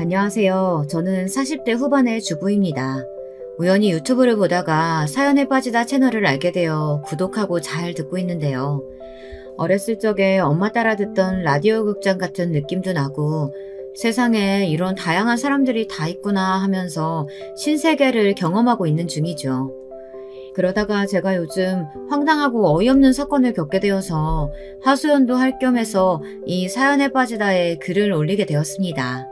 안녕하세요. 저는 40대 후반의 주부입니다. 우연히 유튜브를 보다가 사연에 빠지다 채널을 알게 되어 구독하고 잘 듣고 있는데요. 어렸을 적에 엄마 따라 듣던 라디오 극장 같은 느낌도 나고 세상에 이런 다양한 사람들이 다 있구나 하면서 신세계를 경험하고 있는 중이죠. 그러다가 제가 요즘 황당하고 어이없는 사건을 겪게 되어서 하소연도 할 겸해서 이 사연에 빠지다에 글을 올리게 되었습니다.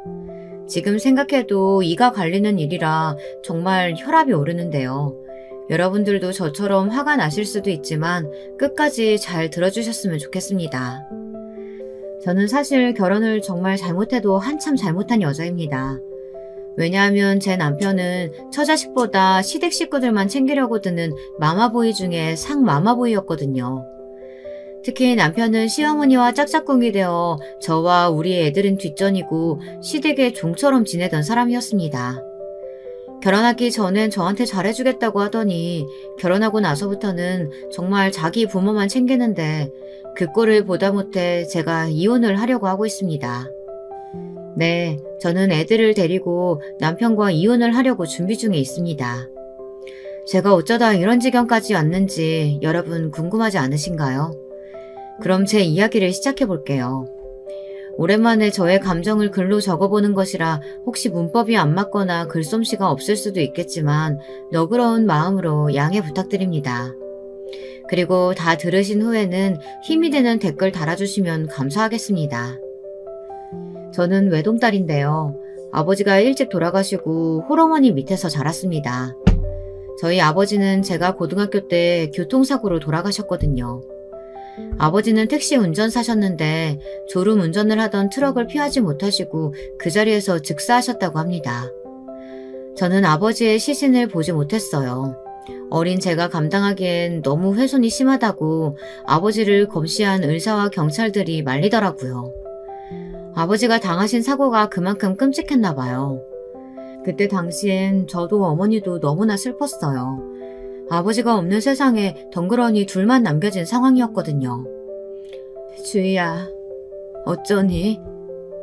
지금 생각해도 이가 갈리는 일이라 정말 혈압이 오르는데요. 여러분들도 저처럼 화가 나실 수도 있지만 끝까지 잘 들어주셨으면 좋겠습니다. 저는 사실 결혼을 정말 잘못해도 한참 잘못한 여자입니다. 왜냐하면 제 남편은 처자식보다 시댁 식구들만 챙기려고 드는 마마보이 중에 상마마보이였거든요. 특히 남편은 시어머니와 짝짝꿍이 되어 저와 우리 애들은 뒷전이고 시댁의 종처럼 지내던 사람이었습니다. 결혼하기 전엔 저한테 잘해주겠다고 하더니 결혼하고 나서부터는 정말 자기 부모만 챙기는데 그 꼴을 보다 못해 제가 이혼을 하려고 하고 있습니다. 네, 저는 애들을 데리고 남편과 이혼을 하려고 준비 중에 있습니다. 제가 어쩌다 이런 지경까지 왔는지 여러분 궁금하지 않으신가요? 그럼 제 이야기를 시작해 볼게요. 오랜만에 저의 감정을 글로 적어보는 것이라 혹시 문법이 안 맞거나 글솜씨가 없을 수도 있겠지만 너그러운 마음으로 양해 부탁드립니다. 그리고 다 들으신 후에는 힘이 되는 댓글 달아주시면 감사하겠습니다. 저는 외동딸인데요. 아버지가 일찍 돌아가시고 홀어머니 밑에서 자랐습니다. 저희 아버지는 제가 고등학교 때 교통사고로 돌아가셨거든요. 아버지는 택시 운전사셨는데 졸음 운전을 하던 트럭을 피하지 못하시고 그 자리에서 즉사하셨다고 합니다. 저는 아버지의 시신을 보지 못했어요. 어린 제가 감당하기엔 너무 훼손이 심하다고 아버지를 검시한 의사와 경찰들이 말리더라고요. 아버지가 당하신 사고가 그만큼 끔찍했나 봐요. 그때 당시엔 저도 어머니도 너무나 슬펐어요. 아버지가 없는 세상에 덩그러니 둘만 남겨진 상황이었거든요. 주희야, 어쩌니?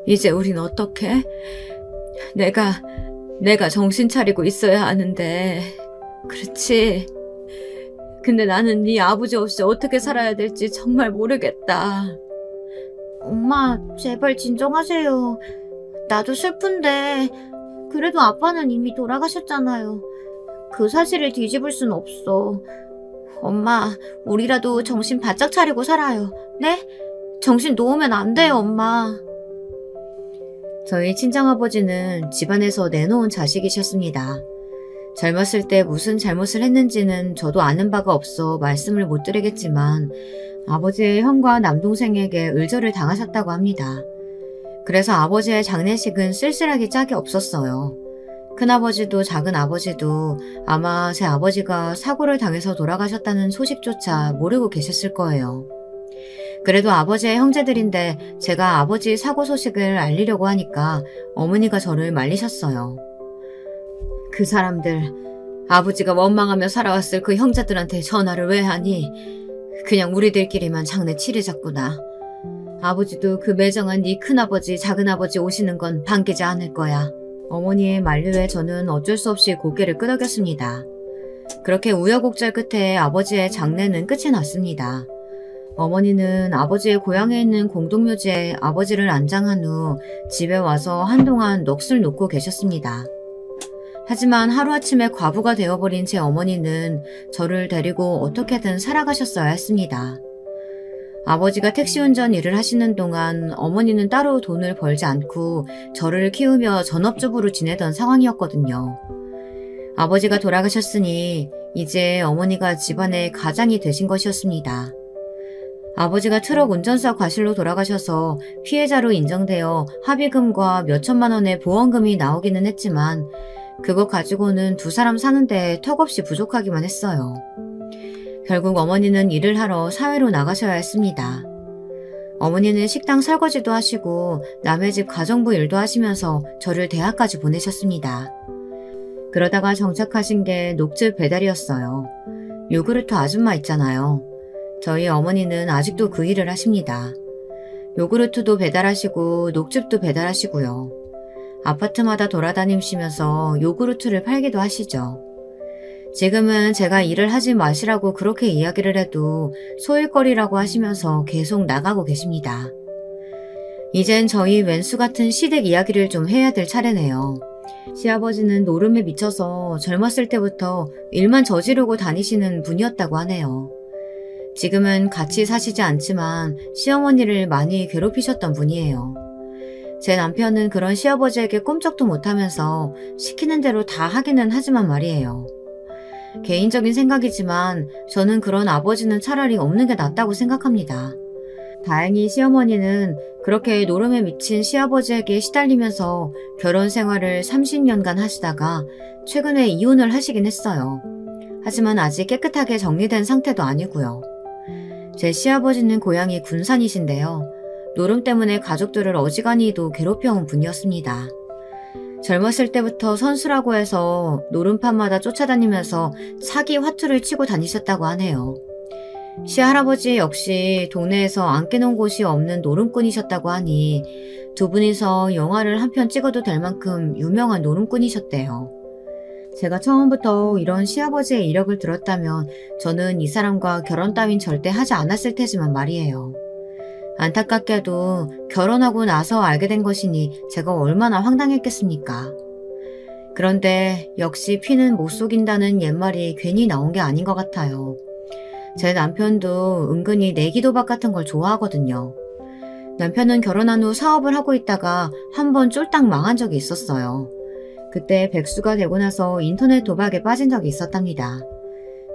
이제 우린 어떡해? 내가 정신 차리고 있어야 하는데. 그렇지. 근데 나는 네 아버지 없이 어떻게 살아야 될지 정말 모르겠다. 엄마, 제발 진정하세요. 나도 슬픈데 그래도 아빠는 이미 돌아가셨잖아요. 그 사실을 뒤집을 순 없어. 엄마, 우리라도 정신 바짝 차리고 살아요. 네? 정신 놓으면 안 돼요, 엄마. 저희 친정아버지는 집안에서 내놓은 자식이셨습니다. 젊었을 때 무슨 잘못을 했는지는 저도 아는 바가 없어 말씀을 못 드리겠지만 아버지의 형과 남동생에게 을절을 당하셨다고 합니다. 그래서 아버지의 장례식은 쓸쓸하기 짝이 없었어요. 큰아버지도 작은아버지도 아마 제 아버지가 사고를 당해서 돌아가셨다는 소식조차 모르고 계셨을 거예요. 그래도 아버지의 형제들인데 제가 아버지 사고 소식을 알리려고 하니까 어머니가 저를 말리셨어요. 그 사람들, 아버지가 원망하며 살아왔을 그 형제들한테 전화를 왜 하니? 그냥 우리들끼리만 장례 치르자꾸나. 아버지도 그 매정한 네 큰아버지, 작은아버지 오시는 건 반기지 않을 거야. 어머니의 만류에 저는 어쩔 수 없이 고개를 끄덕였습니다. 그렇게 우여곡절 끝에 아버지의 장례는 끝이 났습니다. 어머니는 아버지의 고향에 있는 공동묘지에 아버지를 안장한 후 집에 와서 한동안 넋을 놓고 계셨습니다. 하지만 하루아침에 과부가 되어버린 제 어머니는 저를 데리고 어떻게든 살아가셨어야 했습니다. 아버지가 택시 운전 일을 하시는 동안 어머니는 따로 돈을 벌지 않고 저를 키우며 전업주부로 지내던 상황이었거든요. 아버지가 돌아가셨으니 이제 어머니가 집안의 가장이 되신 것이었습니다. 아버지가 트럭 운전사 과실로 돌아가셔서 피해자로 인정되어 합의금과 몇천만 원의 보험금이 나오기는 했지만 그것 가지고는 두 사람 사는데 턱없이 부족하기만 했어요. 결국 어머니는 일을 하러 사회로 나가셔야 했습니다. 어머니는 식당 설거지도 하시고 남의 집 가정부 일도 하시면서 저를 대학까지 보내셨습니다. 그러다가 정착하신 게 녹즙 배달이었어요. 요구르트 아줌마 있잖아요. 저희 어머니는 아직도 그 일을 하십니다. 요구르트도 배달하시고 녹즙도 배달하시고요. 아파트마다 돌아다니시면서 요구르트를 팔기도 하시죠. 지금은 제가 일을 하지 마시라고 그렇게 이야기를 해도 소일거리라고 하시면서 계속 나가고 계십니다. 이젠 저희 왼수 같은 시댁 이야기를 좀 해야 될 차례네요. 시아버지는 노름에 미쳐서 젊었을 때부터 일만 저지르고 다니시는 분이었다고 하네요. 지금은 같이 사시지 않지만 시어머니를 많이 괴롭히셨던 분이에요. 제 남편은 그런 시아버지에게 꼼짝도 못하면서 시키는 대로 다 하기는 하지만 말이에요. 개인적인 생각이지만 저는 그런 아버지는 차라리 없는 게 낫다고 생각합니다. 다행히 시어머니는 그렇게 노름에 미친 시아버지에게 시달리면서 결혼 생활을 30년간 하시다가 최근에 이혼을 하시긴 했어요. 하지만 아직 깨끗하게 정리된 상태도 아니고요. 제 시아버지는 고향이 군산이신데요. 노름 때문에 가족들을 어지간히도 괴롭혀온 분이었습니다. 젊었을 때부터 선수라고 해서 노름판마다 쫓아다니면서 사기 화투를 치고 다니셨다고 하네요. 시할아버지 역시 동네에서 안 깨놓은 곳이 없는 노름꾼이셨다고 하니 두 분이서 영화를 한 편 찍어도 될 만큼 유명한 노름꾼이셨대요. 제가 처음부터 이런 시아버지의 이력을 들었다면 저는 이 사람과 결혼 따윈 절대 하지 않았을 테지만 말이에요. 안타깝게도 결혼하고 나서 알게 된 것이니 제가 얼마나 황당했겠습니까. 그런데 역시 피는 못 속인다는 옛말이 괜히 나온 게 아닌 것 같아요. 제 남편도 은근히 내기도박 같은 걸 좋아하거든요. 남편은 결혼한 후 사업을 하고 있다가 한번 쫄딱 망한 적이 있었어요. 그때 백수가 되고 나서 인터넷 도박에 빠진 적이 있었답니다.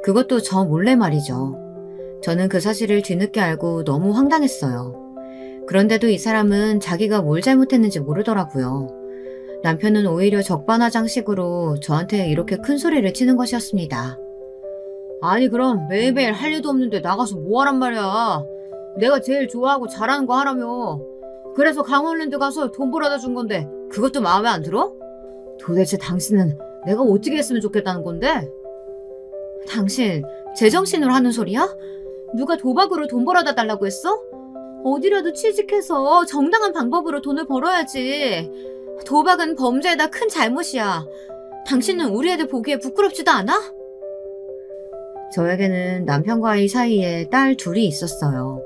그것도 저 몰래 말이죠. 저는 그 사실을 뒤늦게 알고 너무 황당했어요. 그런데도 이 사람은 자기가 뭘 잘못했는지 모르더라고요. 남편은 오히려 적반하장식으로 저한테 이렇게 큰 소리를 치는 것이었습니다. 아니 그럼 매일매일 할 일도 없는데 나가서 뭐하란 말이야. 내가 제일 좋아하고 잘하는 거 하라며. 그래서 강원랜드 가서 돈 벌어다 준 건데 그것도 마음에 안 들어? 도대체 당신은 내가 어떻게 했으면 좋겠다는 건데? 당신 제정신으로 하는 소리야? 누가 도박으로 돈 벌어다 달라고 했어? 어디라도 취직해서 정당한 방법으로 돈을 벌어야지. 도박은 범죄에다 큰 잘못이야. 당신은 우리 애들 보기에 부끄럽지도 않아? 저에게는 남편과의 사이에 딸 둘이 있었어요.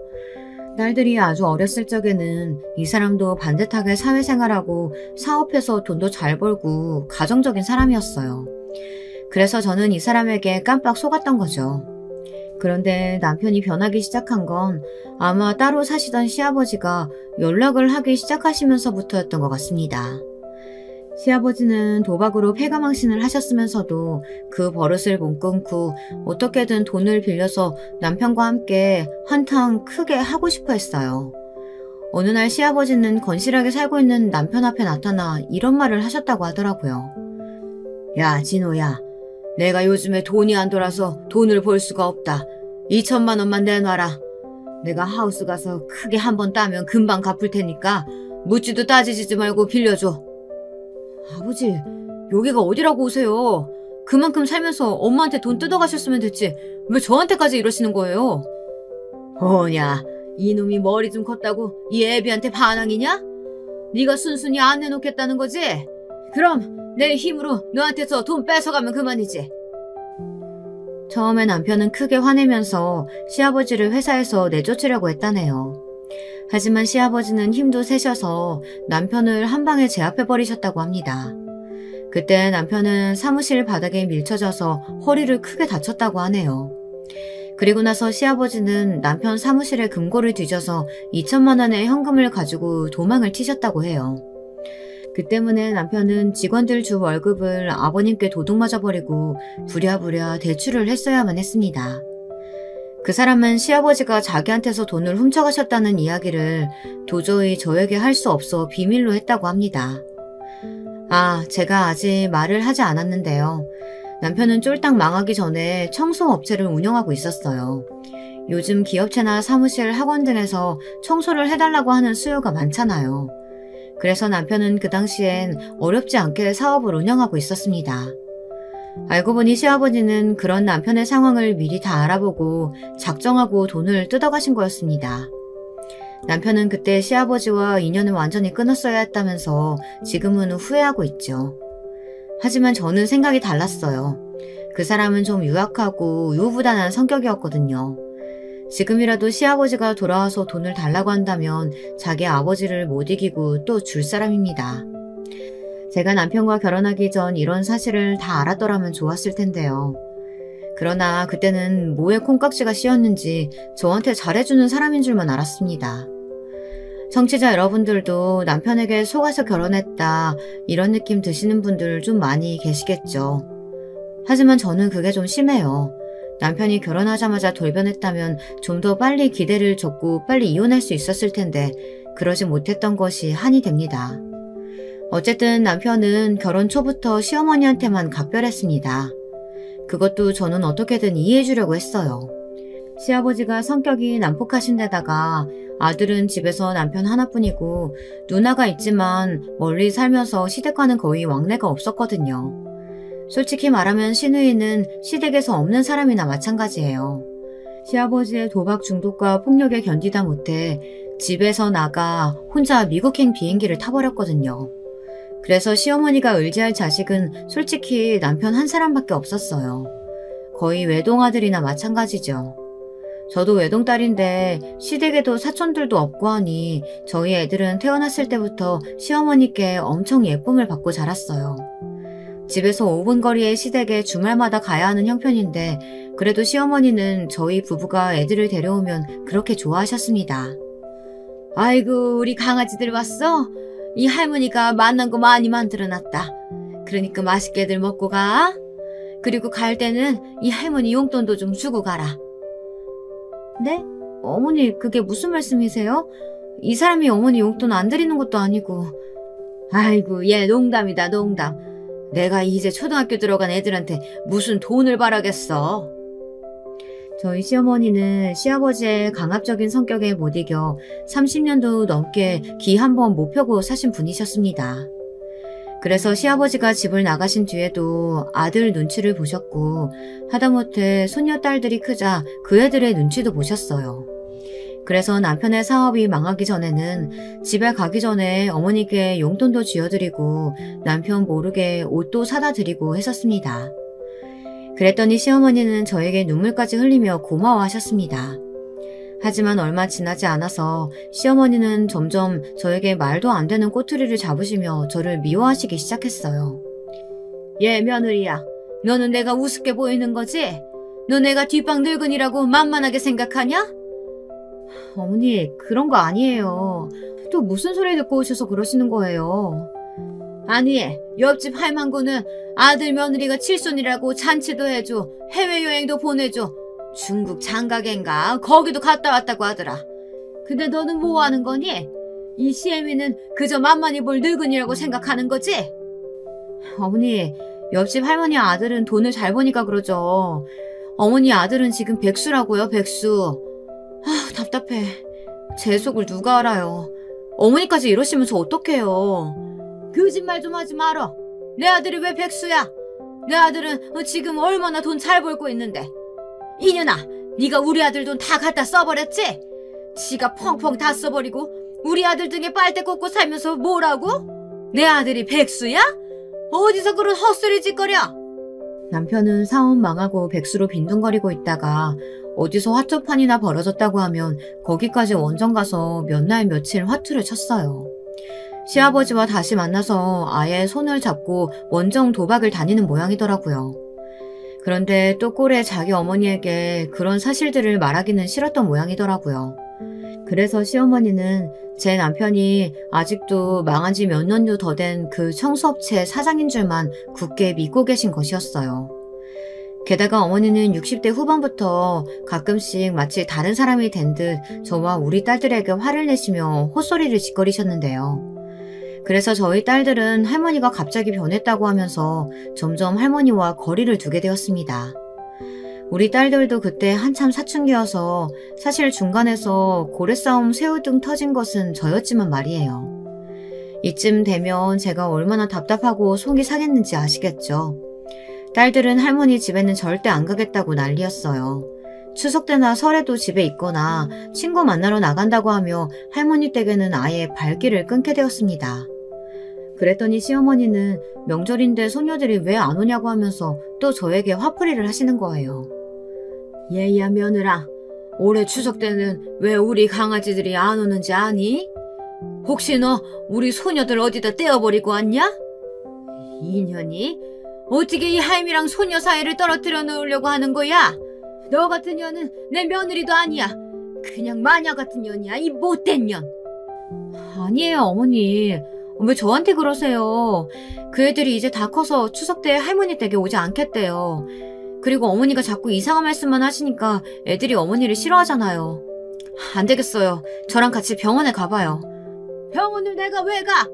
딸들이 아주 어렸을 적에는 이 사람도 반듯하게 사회생활하고 사업해서 돈도 잘 벌고 가정적인 사람이었어요. 그래서 저는 이 사람에게 깜빡 속았던 거죠. 그런데 남편이 변하기 시작한 건 아마 따로 사시던 시아버지가 연락을 하기 시작하시면서부터였던 것 같습니다. 시아버지는 도박으로 폐가망신을 하셨으면서도 그 버릇을 못 끊고 어떻게든 돈을 빌려서 남편과 함께 한탕 크게 하고 싶어 했어요. 어느 날 시아버지는 건실하게 살고 있는 남편 앞에 나타나 이런 말을 하셨다고 하더라고요. 야, 진호야. 내가 요즘에 돈이 안 돌아서 돈을 벌 수가 없다. 2천만 원만 내놔라. 내가 하우스 가서 크게 한번 따면 금방 갚을 테니까 묻지도 따지지 말고 빌려줘. 아버지, 여기가 어디라고 오세요? 그만큼 살면서 엄마한테 돈 뜯어가셨으면 됐지 왜 저한테까지 이러시는 거예요? 뭐냐, 이놈이 머리 좀 컸다고 이 애비한테 반항이냐? 네가 순순히 안 내놓겠다는 거지? 그럼 내 힘으로 너한테서 돈 뺏어가면 그만이지. 처음에 남편은 크게 화내면서 시아버지를 회사에서 내쫓으려고 했다네요. 하지만 시아버지는 힘도 세셔서 남편을 한 방에 제압해버리셨다고 합니다. 그때 남편은 사무실 바닥에 밀쳐져서 허리를 크게 다쳤다고 하네요. 그리고 나서 시아버지는 남편 사무실에 금고를 뒤져서 2천만 원의 현금을 가지고 도망을 튀셨다고 해요. 그 때문에 남편은 직원들 주 월급을 아버님께 도둑맞아버리고 부랴부랴 대출을 했어야만 했습니다. 그 사람은 시아버지가 자기한테서 돈을 훔쳐가셨다는 이야기를 도저히 저에게 할 수 없어 비밀로 했다고 합니다. 제가 아직 말을 하지 않았는데요. 남편은 쫄딱 망하기 전에 청소업체를 운영하고 있었어요. 요즘 기업체나 사무실, 학원 등에서 청소를 해달라고 하는 수요가 많잖아요. 그래서 남편은 그 당시엔 어렵지 않게 사업을 운영하고 있었습니다. 알고 보니 시아버지는 그런 남편의 상황을 미리 다 알아보고 작정하고 돈을 뜯어가신 거였습니다. 남편은 그때 시아버지와 인연을 완전히 끊었어야 했다면서 지금은 후회하고 있죠. 하지만 저는 생각이 달랐어요. 그 사람은 좀 유약하고 우유부단한 성격이었거든요. 지금이라도 시아버지가 돌아와서 돈을 달라고 한다면 자기 아버지를 못 이기고 또 줄 사람입니다. 제가 남편과 결혼하기 전 이런 사실을 다 알았더라면 좋았을 텐데요. 그러나 그때는 뭐에 콩깍지가 씌었는지 저한테 잘해주는 사람인 줄만 알았습니다. 청취자 여러분들도 남편에게 속아서 결혼했다 이런 느낌 드시는 분들 좀 많이 계시겠죠. 하지만 저는 그게 좀 심해요. 남편이 결혼하자마자 돌변했다면 좀 더 빨리 기대를 줬고 빨리 이혼할 수 있었을 텐데 그러지 못했던 것이 한이 됩니다. 어쨌든 남편은 결혼 초부터 시어머니한테만 각별했습니다. 그것도 저는 어떻게든 이해해 주려고 했어요. 시아버지가 성격이 난폭하신 데다가 아들은 집에서 남편 하나뿐이고 누나가 있지만 멀리 살면서 시댁과는 거의 왕래가 없었거든요. 솔직히 말하면 시누이는 시댁에서 없는 사람이나 마찬가지예요. 시아버지의 도박 중독과 폭력에 견디다 못해 집에서 나가 혼자 미국행 비행기를 타버렸거든요. 그래서 시어머니가 의지할 자식은 솔직히 남편 한 사람밖에 없었어요. 거의 외동아들이나 마찬가지죠. 저도 외동딸인데 시댁에도 사촌들도 없고 하니 저희 애들은 태어났을 때부터 시어머니께 엄청 예쁨을 받고 자랐어요. 집에서 5분 거리의 시댁에 주말마다 가야 하는 형편인데 그래도 시어머니는 저희 부부가 애들을 데려오면 그렇게 좋아하셨습니다. 아이고 우리 강아지들 왔어? 이 할머니가 만난 거 많이 만들어놨다. 그러니까 맛있게들 먹고 가. 그리고 갈 때는 이 할머니 용돈도 좀 주고 가라. 네? 어머니 그게 무슨 말씀이세요? 이 사람이 어머니 용돈 안 드리는 것도 아니고. 아이고 얘 농담이다 농담. 내가 이제 초등학교 들어간 애들한테 무슨 돈을 바라겠어. 저희 시어머니는 시아버지의 강압적인 성격에 못 이겨 30년도 넘게 기 한 번 못 펴고 사신 분이셨습니다. 그래서 시아버지가 집을 나가신 뒤에도 아들 눈치를 보셨고 하다못해 손녀딸들이 크자 그 애들의 눈치도 보셨어요. 그래서 남편의 사업이 망하기 전에는 집에 가기 전에 어머니께 용돈도 쥐어드리고 남편 모르게 옷도 사다 드리고 했었습니다. 그랬더니 시어머니는 저에게 눈물까지 흘리며 고마워하셨습니다. 하지만 얼마 지나지 않아서 시어머니는 점점 저에게 말도 안 되는 꼬투리를 잡으시며 저를 미워하시기 시작했어요. 얘 며느리야, 너는 내가 우습게 보이는 거지? 너 내가 뒷방 늙은이라고 만만하게 생각하냐? 어머니 그런 거 아니에요. 또 무슨 소리 듣고 오셔서 그러시는 거예요. 아니 옆집 할망구는 아들 며느리가 칠순이라고 잔치도 해줘 해외여행도 보내줘 중국 장가겐가 거기도 갔다 왔다고 하더라. 근데 너는 뭐 하는 거니? 이 시애미는 그저 만만히 볼 늙은이라고 생각하는 거지? 어머니 옆집 할머니 아들은 돈을 잘 버니까 그러죠. 어머니 아들은 지금 백수라고요 백수. 답답해. 제 속을 누가 알아요. 어머니까지 이러시면서 어떡해요. 거짓말 좀 하지 말어. 내 아들이 왜 백수야? 내 아들은 지금 얼마나 돈 잘 벌고 있는데. 이년아, 네가 우리 아들 돈 다 갖다 써버렸지? 지가 펑펑 다 써버리고 우리 아들 등에 빨대 꽂고 살면서 뭐라고? 내 아들이 백수야? 어디서 그런 헛소리 짓거려? 남편은 사업 망하고 백수로 빈둥거리고 있다가 어디서 화투판이나 벌어졌다고 하면 거기까지 원정 가서 몇 날 며칠 화투를 쳤어요. 시아버지와 다시 만나서 아예 손을 잡고 원정 도박을 다니는 모양이더라고요. 그런데 또 꼴에 자기 어머니에게 그런 사실들을 말하기는 싫었던 모양이더라고요. 그래서 시어머니는 제 남편이 아직도 망한 지 몇 년도 더 된 그 청소업체 사장인 줄만 굳게 믿고 계신 것이었어요. 게다가 어머니는 60대 후반부터 가끔씩 마치 다른 사람이 된 듯 저와 우리 딸들에게 화를 내시며 헛소리를 짓거리셨는데요. 그래서 저희 딸들은 할머니가 갑자기 변했다고 하면서 점점 할머니와 거리를 두게 되었습니다. 우리 딸들도 그때 한참 사춘기여서 사실 중간에서 고래싸움 새우 등 터진 것은 저였지만 말이에요. 이쯤 되면 제가 얼마나 답답하고 속이 상했는지 아시겠죠. 딸들은 할머니 집에는 절대 안 가겠다고 난리였어요. 추석 때나 설에도 집에 있거나 친구 만나러 나간다고 하며 할머니 댁에는 아예 발길을 끊게 되었습니다. 그랬더니 시어머니는 명절인데 손녀들이 왜 안 오냐고 하면서 또 저에게 화풀이를 하시는 거예요. 얘야 며느라, 올해 추석 때는 왜 우리 강아지들이 안 오는지 아니? 혹시 너 우리 소녀들 어디다 떼어버리고 왔냐? 이년이 어떻게 이 할미랑 소녀 사이를 떨어뜨려 놓으려고 하는 거야? 너 같은 년은 내 며느리도 아니야. 그냥 마녀 같은 년이야, 이 못된 년. 아니에요, 어머니. 왜 저한테 그러세요? 그 애들이 이제 다 커서 추석 때 할머니 댁에 오지 않겠대요. 그리고 어머니가 자꾸 이상한 말씀만 하시니까 애들이 어머니를 싫어하잖아요. 안 되겠어요. 저랑 같이 병원에 가봐요. 병원을 내가 왜 가?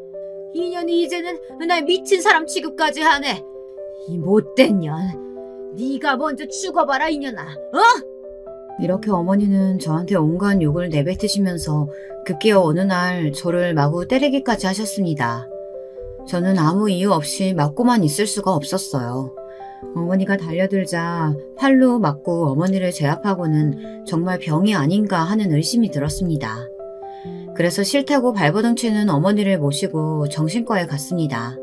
이 년이 이제는 날 미친 사람 취급까지 하네. 이 못된 년. 네가 먼저 죽어봐라, 이년아. 이렇게 어머니는 저한테 온갖 욕을 내뱉으시면서 급기야 어느 날 저를 마구 때리기까지 하셨습니다. 저는 아무 이유 없이 맞고만 있을 수가 없었어요. 어머니가 달려들자 팔로 맞고 어머니를 제압하고는 정말 병이 아닌가 하는 의심이 들었습니다. 그래서 싫다고 발버둥 치는 어머니를 모시고 정신과에 갔습니다.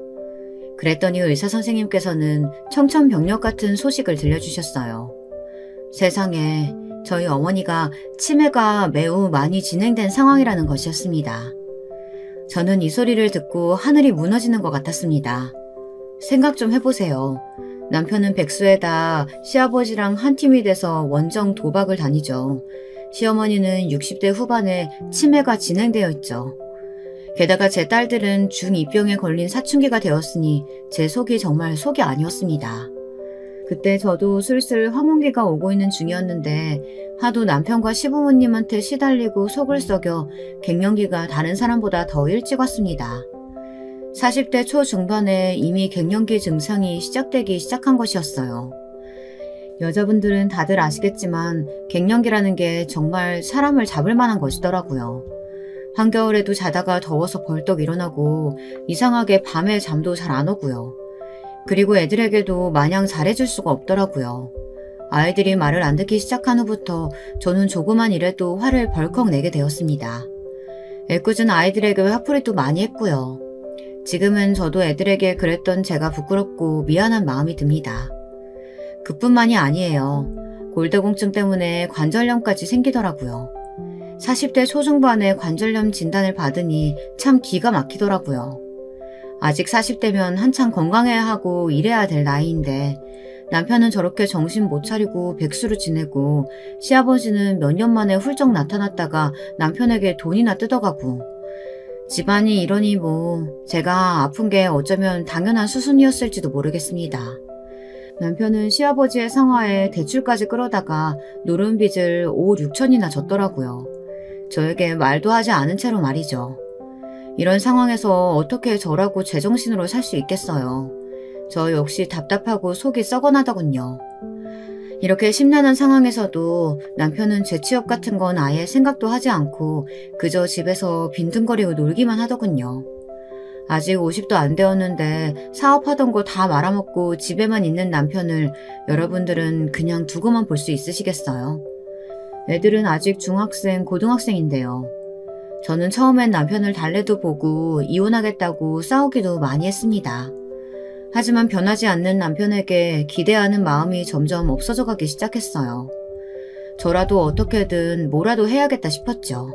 그랬더니 의사 선생님께서는 청천벽력 같은 소식을 들려주셨어요. 세상에, 저희 어머니가 치매가 매우 많이 진행된 상황이라는 것이었습니다. 저는 이 소리를 듣고 하늘이 무너지는 것 같았습니다. 생각 좀 해보세요. 남편은 백수에다 시아버지랑 한 팀이 돼서 원정 도박을 다니죠. 시어머니는 60대 후반에 치매가 진행되어 있죠. 게다가 제 딸들은 중2병에 걸린 사춘기가 되었으니 제 속이 정말 속이 아니었습니다. 그때 저도 슬슬 황혼기가 오고 있는 중이었는데 하도 남편과 시부모님한테 시달리고 속을 썩여 갱년기가 다른 사람보다 더 일찍 왔습니다. 40대 초중반에 이미 갱년기 증상이 시작되기 시작한 것이었어요. 여자분들은 다들 아시겠지만 갱년기라는 게 정말 사람을 잡을 만한 것이더라고요. 한겨울에도 자다가 더워서 벌떡 일어나고 이상하게 밤에 잠도 잘 안 오고요. 그리고 애들에게도 마냥 잘해줄 수가 없더라고요. 아이들이 말을 안 듣기 시작한 후부터 저는 조그만 일에도 화를 벌컥 내게 되었습니다. 애꿎은 아이들에게 화풀이도 많이 했고요. 지금은 저도 애들에게 그랬던 제가 부끄럽고 미안한 마음이 듭니다. 그뿐만이 아니에요. 골다공증 때문에 관절염까지 생기더라고요. 40대 초중반에 관절염 진단을 받으니 참 기가 막히더라고요. 아직 40대면 한창 건강해야 하고 일해야 될 나이인데 남편은 저렇게 정신 못 차리고 백수로 지내고 시아버지는 몇 년 만에 훌쩍 나타났다가 남편에게 돈이나 뜯어가고 집안이 이러니 뭐 제가 아픈 게 어쩌면 당연한 수순이었을지도 모르겠습니다. 남편은 시아버지의 상화에 대출까지 끌어다가 노른 빚을 5, 6천이나 졌더라고요. 저에게 말도 하지 않은 채로 말이죠. 이런 상황에서 어떻게 저라고 제정신으로 살 수 있겠어요. 저 역시 답답하고 속이 썩어나더군요. 이렇게 심란한 상황에서도 남편은 재취업 같은 건 아예 생각도 하지 않고 그저 집에서 빈둥거리고 놀기만 하더군요. 아직 50도 안 되었는데 사업하던 거 다 말아먹고 집에만 있는 남편을 여러분들은 그냥 두고만 볼 수 있으시겠어요? 애들은 아직 중학생, 고등학생인데요. 저는 처음엔 남편을 달래도 보고 이혼하겠다고 싸우기도 많이 했습니다. 하지만 변하지 않는 남편에게 기대하는 마음이 점점 없어져 가기 시작했어요. 저라도 어떻게든 뭐라도 해야겠다 싶었죠.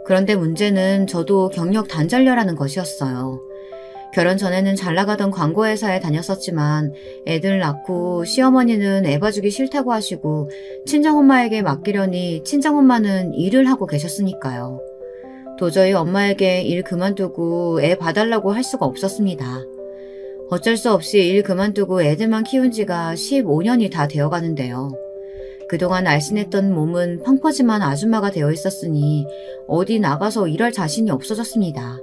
그런데 문제는 저도 경력 단절녀라는 것이었어요. 결혼 전에는 잘 나가던 광고회사에 다녔었지만 애들 낳고 시어머니는 애 봐주기 싫다고 하시고 친정엄마에게 맡기려니 친정엄마는 일을 하고 계셨으니까요. 도저히 엄마에게 일 그만두고 애 봐달라고 할 수가 없었습니다. 어쩔 수 없이 일 그만두고 애들만 키운 지가 15년이 다 되어가는데요. 그동안 날씬했던 몸은 펑퍼짐한 아줌마가 되어 있었으니 어디 나가서 일할 자신이 없어졌습니다.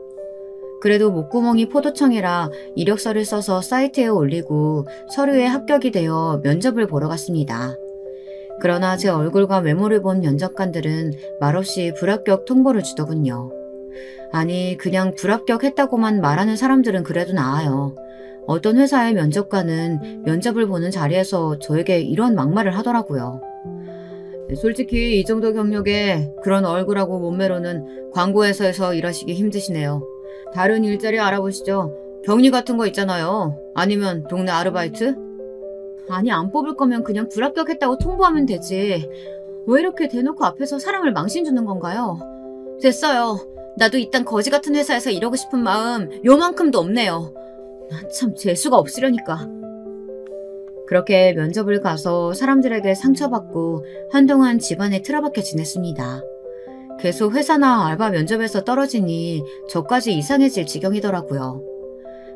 그래도 목구멍이 포도청이라 이력서를 써서 사이트에 올리고 서류에 합격이 되어 면접을 보러 갔습니다. 그러나 제 얼굴과 외모를 본 면접관들은 말없이 불합격 통보를 주더군요. 아니, 그냥 불합격했다고만 말하는 사람들은 그래도 나아요. 어떤 회사의 면접관은 면접을 보는 자리에서 저에게 이런 막말을 하더라고요. 솔직히 이 정도 경력에 그런 얼굴하고 몸매로는 광고회사에서 일하시기 힘드시네요. 다른 일자리 알아보시죠. 격리 같은 거 있잖아요. 아니면 동네 아르바이트? 아니, 안 뽑을 거면 그냥 불합격했다고 통보하면 되지. 왜 이렇게 대놓고 앞에서 사람을 망신 주는 건가요? 됐어요. 나도 이딴 거지 같은 회사에서 일하고 싶은 마음 요만큼도 없네요. 난 참 재수가 없으려니까. 그렇게 면접을 가서 사람들에게 상처받고 한동안 집안에 틀어박혀 지냈습니다. 계속 회사나 알바 면접에서 떨어지니 저까지 이상해질 지경이더라고요.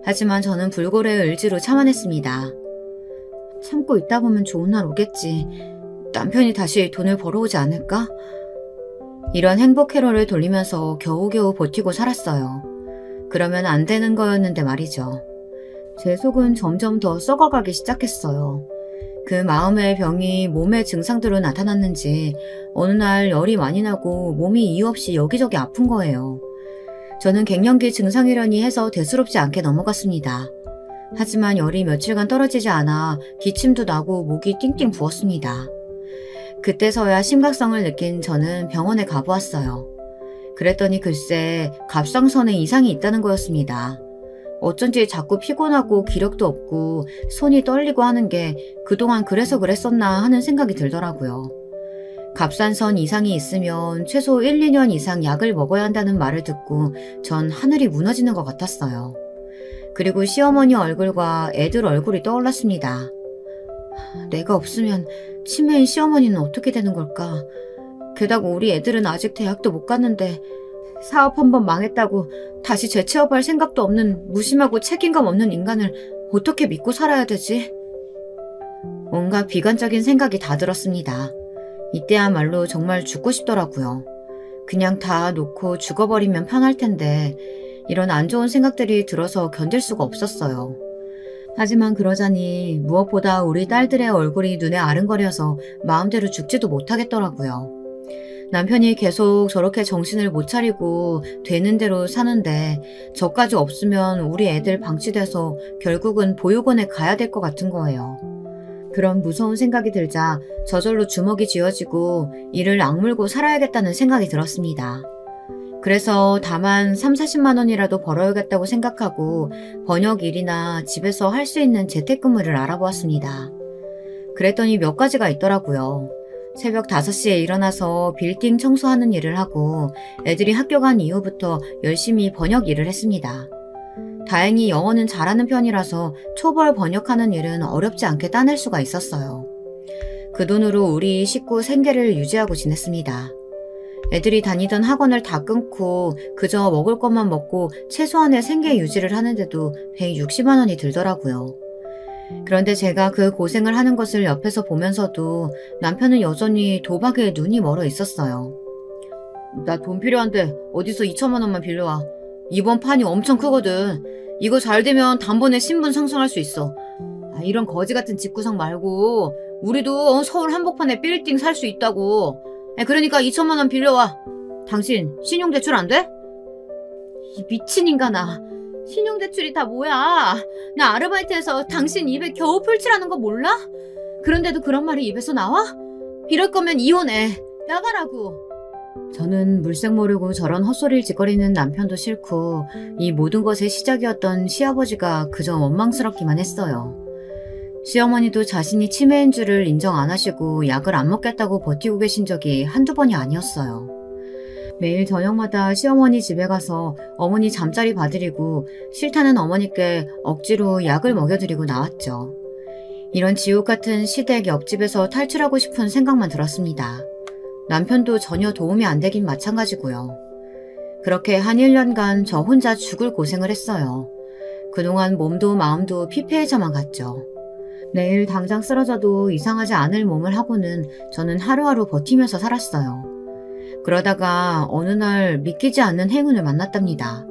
하지만 저는 불고래의 의지로 참아냈습니다. 참고 있다 보면 좋은 날 오겠지. 남편이 다시 돈을 벌어오지 않을까? 이런 행복 회로를 돌리면서 겨우겨우 버티고 살았어요. 그러면 안 되는 거였는데 말이죠. 제 속은 점점 더 썩어가기 시작했어요. 그 마음의 병이 몸의 증상들로 나타났는지 어느 날 열이 많이 나고 몸이 이유 없이 여기저기 아픈 거예요. 저는 갱년기 증상이려니 해서 대수롭지 않게 넘어갔습니다. 하지만 열이 며칠간 떨어지지 않아 기침도 나고 목이 띵띵 부었습니다. 그때서야 심각성을 느낀 저는 병원에 가보았어요. 그랬더니 글쎄 갑상선에 이상이 있다는 거였습니다. 어쩐지 자꾸 피곤하고 기력도 없고 손이 떨리고 하는 게 그동안 그래서 그랬었나 하는 생각이 들더라고요. 갑상선 이상이 있으면 최소 1, 2년 이상 약을 먹어야 한다는 말을 듣고 전 하늘이 무너지는 것 같았어요. 그리고 시어머니 얼굴과 애들 얼굴이 떠올랐습니다. 내가 없으면 치매인 시어머니는 어떻게 되는 걸까? 게다가 우리 애들은 아직 대학도 못 갔는데 사업 한번 망했다고 다시 재취업할 생각도 없는 무심하고 책임감 없는 인간을 어떻게 믿고 살아야 되지? 온갖 비관적인 생각이 다 들었습니다. 이때야말로 정말 죽고 싶더라고요. 그냥 다 놓고 죽어버리면 편할 텐데 이런 안 좋은 생각들이 들어서 견딜 수가 없었어요. 하지만 그러자니 무엇보다 우리 딸들의 얼굴이 눈에 아른거려서 마음대로 죽지도 못하겠더라고요. 남편이 계속 저렇게 정신을 못 차리고 되는 대로 사는데 저까지 없으면 우리 애들 방치돼서 결국은 보육원에 가야 될 것 같은 거예요. 그런 무서운 생각이 들자 저절로 주먹이 쥐어지고 이를 악물고 살아야겠다는 생각이 들었습니다. 그래서 다만 3, 40만 원이라도 벌어야겠다고 생각하고 번역 일이나 집에서 할 수 있는 재택근무를 알아보았습니다. 그랬더니 몇 가지가 있더라고요. 새벽 5시에 일어나서 빌딩 청소하는 일을 하고 애들이 학교 간 이후부터 열심히 번역 일을 했습니다. 다행히 영어는 잘하는 편이라서 초벌 번역하는 일은 어렵지 않게 따낼 수가 있었어요. 그 돈으로 우리 식구 생계를 유지하고 지냈습니다. 애들이 다니던 학원을 다 끊고 그저 먹을 것만 먹고 최소한의 생계 유지를 하는데도 160만 원이 들더라고요. 그런데 제가 그 고생을 하는 것을 옆에서 보면서도 남편은 여전히 도박에 눈이 멀어 있었어요. 나 돈 필요한데 어디서 2천만 원만 빌려와. 이번 판이 엄청 크거든. 이거 잘 되면 단번에 신분 상승할 수 있어. 이런 거지 같은 집구석 말고 우리도 서울 한복판에 빌딩 살 수 있다고. 그러니까 2천만 원 빌려와. 당신 신용대출 안 돼? 이 미친 인간아. 신용대출이 다 뭐야. 나 아르바이트해서 당신 입에 겨우 풀칠하는 거 몰라? 그런데도 그런 말이 입에서 나와? 이럴 거면 이혼해. 나가라고. 저는 물색 모르고 저런 헛소리를 짓거리는 남편도 싫고 이 모든 것의 시작이었던 시아버지가 그저 원망스럽기만 했어요. 시어머니도 자신이 치매인 줄을 인정 안 하시고 약을 안 먹겠다고 버티고 계신 적이 한두 번이 아니었어요. 매일 저녁마다 시어머니 집에 가서 어머니 잠자리 봐드리고 싫다는 어머니께 억지로 약을 먹여드리고 나왔죠. 이런 지옥 같은 시댁 옆집에서 탈출하고 싶은 생각만 들었습니다. 남편도 전혀 도움이 안 되긴 마찬가지고요. 그렇게 한 1년간 저 혼자 죽을 고생을 했어요. 그동안 몸도 마음도 피폐해져만 갔죠. 내일 당장 쓰러져도 이상하지 않을 몸을 하고는 저는 하루하루 버티면서 살았어요. 그러다가 어느 날 믿기지 않는 행운을 만났답니다.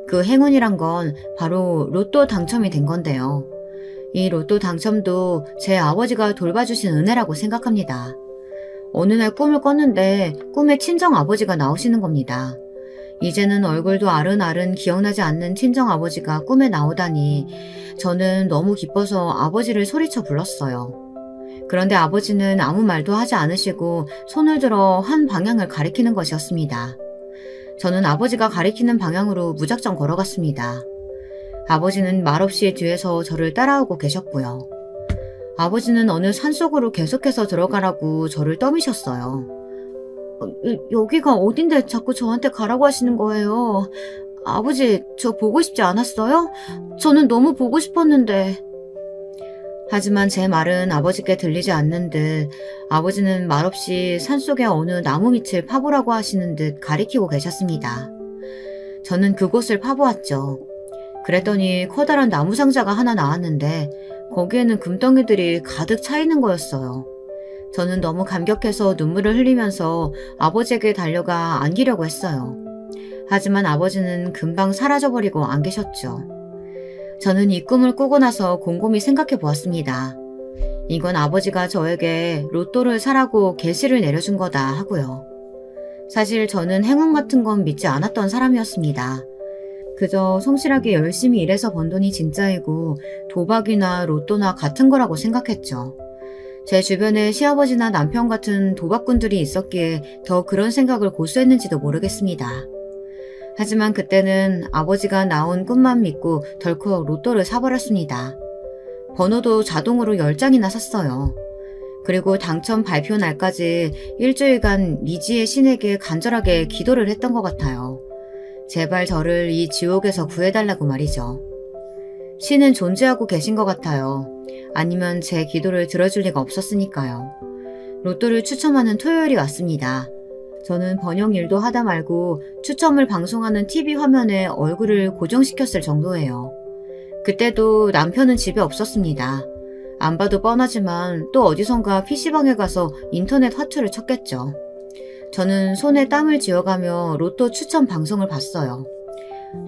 그 행운이란 건 바로 로또 당첨이 된 건데요. 이 로또 당첨도 제 아버지가 돌봐주신 은혜라고 생각합니다. 어느 날 꿈을 꿨는데 꿈에 친정 아버지가 나오시는 겁니다. 이제는 얼굴도 아른아른 기억나지 않는 친정 아버지가 꿈에 나오다니 저는 너무 기뻐서 아버지를 소리쳐 불렀어요. 그런데 아버지는 아무 말도 하지 않으시고 손을 들어 한 방향을 가리키는 것이었습니다. 저는 아버지가 가리키는 방향으로 무작정 걸어갔습니다. 아버지는 말없이 뒤에서 저를 따라오고 계셨고요. 아버지는 어느 산속으로 계속해서 들어가라고 저를 떠미셨어요. 여기가 어딘데 자꾸 저한테 가라고 하시는 거예요. 아버지, 저 보고 싶지 않았어요? 저는 너무 보고 싶었는데. 하지만 제 말은 아버지께 들리지 않는 듯 아버지는 말없이 산속의 어느 나무 밑을 파보라고 하시는 듯 가리키고 계셨습니다. 저는 그곳을 파보았죠. 그랬더니 커다란 나무 상자가 하나 나왔는데 거기에는 금덩이들이 가득 차 있는 거였어요. 저는 너무 감격해서 눈물을 흘리면서 아버지에게 달려가 안기려고 했어요. 하지만 아버지는 금방 사라져버리고 안 계셨죠. 저는 이 꿈을 꾸고 나서 곰곰이 생각해 보았습니다. 이건 아버지가 저에게 로또를 사라고 계시를 내려준 거다 하고요. 사실 저는 행운 같은 건 믿지 않았던 사람이었습니다. 그저 성실하게 열심히 일해서 번 돈이 진짜이고 도박이나 로또나 같은 거라고 생각했죠. 제 주변에 시아버지나 남편 같은 도박꾼들이 있었기에 더 그런 생각을 고수했는지도 모르겠습니다. 하지만 그때는 아버지가 나온 꿈만 믿고 덜컥 로또를 사버렸습니다. 번호도 자동으로 10장이나 샀어요. 그리고 당첨 발표 날까지 일주일간 미지의 신에게 간절하게 기도를 했던 것 같아요. 제발 저를 이 지옥에서 구해달라고 말이죠. 신은 존재하고 계신 것 같아요. 아니면 제 기도를 들어줄 리가 없었으니까요. 로또를 추첨하는 토요일이 왔습니다. 저는 번역 일도 하다 말고 추첨을 방송하는 TV 화면에 얼굴을 고정시켰을 정도예요. 그때도 남편은 집에 없었습니다. 안 봐도 뻔하지만 또 어디선가 PC방에 가서 인터넷 화투를 쳤겠죠. 저는 손에 땀을 쥐어가며 로또 추첨 방송을 봤어요.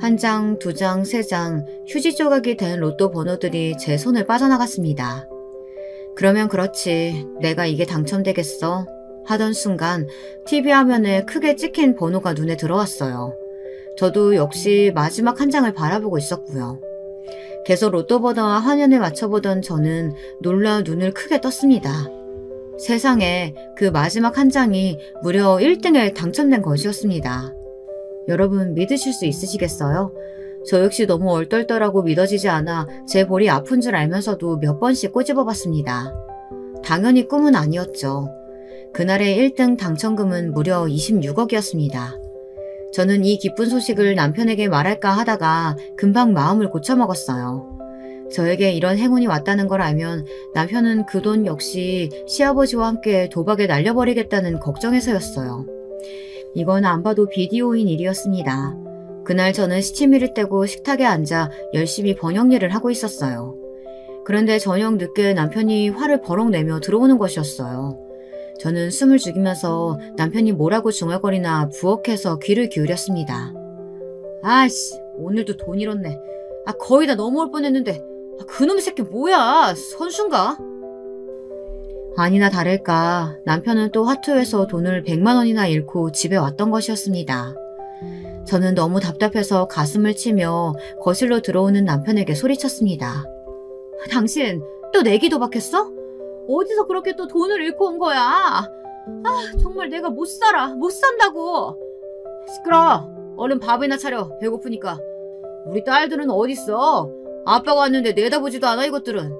1장, 2장, 3장, 휴지 조각이 된 로또 번호들이 제 손을 빠져나갔습니다. 그러면 그렇지, 내가 이게 당첨되겠어? 하던 순간 TV 화면에 크게 찍힌 번호가 눈에 들어왔어요. 저도 역시 마지막 한 장을 바라보고 있었고요. 계속 로또 번호와 화면에 맞춰보던 저는 놀라 눈을 크게 떴습니다. 세상에 그 마지막 한 장이 무려 1등에 당첨된 것이었습니다. 여러분 믿으실 수 있으시겠어요? 저 역시 너무 얼떨떨하고 믿어지지 않아 제 볼이 아픈 줄 알면서도 몇 번씩 꼬집어봤습니다. 당연히 꿈은 아니었죠. 그날의 1등 당첨금은 무려 26억이었습니다. 저는 이 기쁜 소식을 남편에게 말할까 하다가 금방 마음을 고쳐먹었어요. 저에게 이런 행운이 왔다는 걸 알면 남편은 그 돈 역시 시아버지와 함께 도박에 날려버리겠다는 걱정에서였어요. 이건 안 봐도 비디오인 일이었습니다. 그날 저는 시치미를 떼고 식탁에 앉아 열심히 번역 일을 하고 있었어요. 그런데 저녁 늦게 남편이 화를 버럭 내며 들어오는 것이었어요. 저는 숨을 죽이면서 남편이 뭐라고 중얼거리나 부엌에서 귀를 기울였습니다. 아이씨, 오늘도 돈 잃었네. 거의 다 넘어올 뻔했는데 그놈의 새끼 뭐야? 선수인가? 아니나 다를까 남편은 또 화투에서 돈을 100만 원이나 잃고 집에 왔던 것이었습니다. 저는 너무 답답해서 가슴을 치며 거실로 들어오는 남편에게 소리쳤습니다. 당신 또 내기 도박했어? 어디서 그렇게 또 돈을 잃고 온 거야? 정말 내가 못 살아. 못 산다고. 시끄러. 얼른 밥이나 차려. 배고프니까. 우리 딸들은 어딨어? 아빠가 왔는데 내다보지도 않아 이것들은.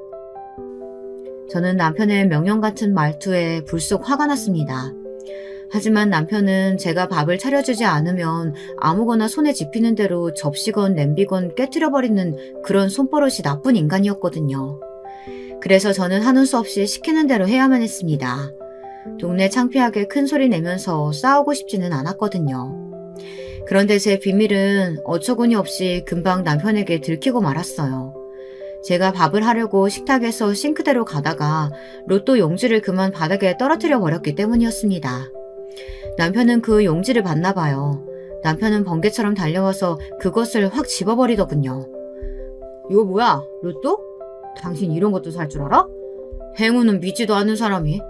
저는 남편의 명령 같은 말투에 불쑥 화가 났습니다. 하지만 남편은 제가 밥을 차려주지 않으면 아무거나 손에 집히는 대로 접시건 냄비건 깨트려버리는 그런 손버릇이 나쁜 인간이었거든요. 그래서 저는 하는 수 없이 시키는 대로 해야만 했습니다. 동네 창피하게 큰 소리 내면서 싸우고 싶지는 않았거든요. 그런데 제 비밀은 어처구니 없이 금방 남편에게 들키고 말았어요. 제가 밥을 하려고 식탁에서 싱크대로 가다가 로또 용지를 그만 바닥에 떨어뜨려 버렸기 때문이었습니다. 남편은 그 용지를 봤나 봐요. 남편은 번개처럼 달려와서 그것을 확 집어버리더군요. 이거 뭐야? 로또? 당신 이런 것도 살 줄 알아? 행운은 믿지도 않는 사람이.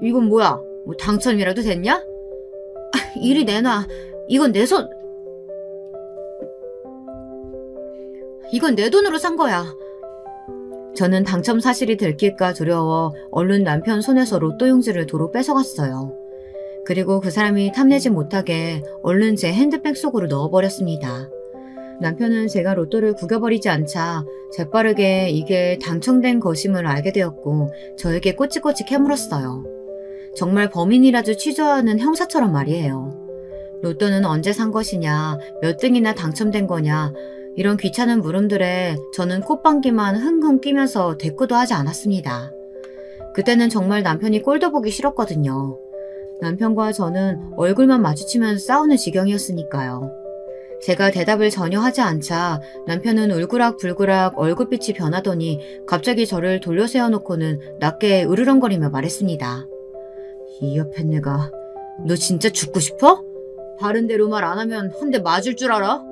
이건 뭐야? 뭐 당첨이라도 됐냐? 이리 내놔. 이건 내 이건 내 돈으로 산 거야. 저는 당첨 사실이 들킬까 두려워 얼른 남편 손에서 로또 용지를 도로 뺏어갔어요. 그리고 그 사람이 탐내지 못하게 얼른 제 핸드백 속으로 넣어버렸습니다. 남편은 제가 로또를 구겨버리지 않자 재빠르게 이게 당첨된 것임을 알게 되었고 저에게 꼬치꼬치 캐물었어요. 정말 범인이라도 취조하는 형사처럼 말이에요. 로또는 언제 산 것이냐, 몇 등이나 당첨된 거냐, 이런 귀찮은 물음들에 저는 콧방귀만 흥흥 끼면서 대꾸도 하지 않았습니다. 그때는 정말 남편이 꼴도 보기 싫었거든요. 남편과 저는 얼굴만 마주치면 싸우는 지경이었으니까요. 제가 대답을 전혀 하지 않자 남편은 울그락불그락 얼굴빛이 변하더니 갑자기 저를 돌려 세워놓고는 낮게 으르렁거리며 말했습니다. 이 옆에 내가 너 진짜 죽고 싶어? 바른 대로 말 안 하면 한 대 맞을 줄 알아?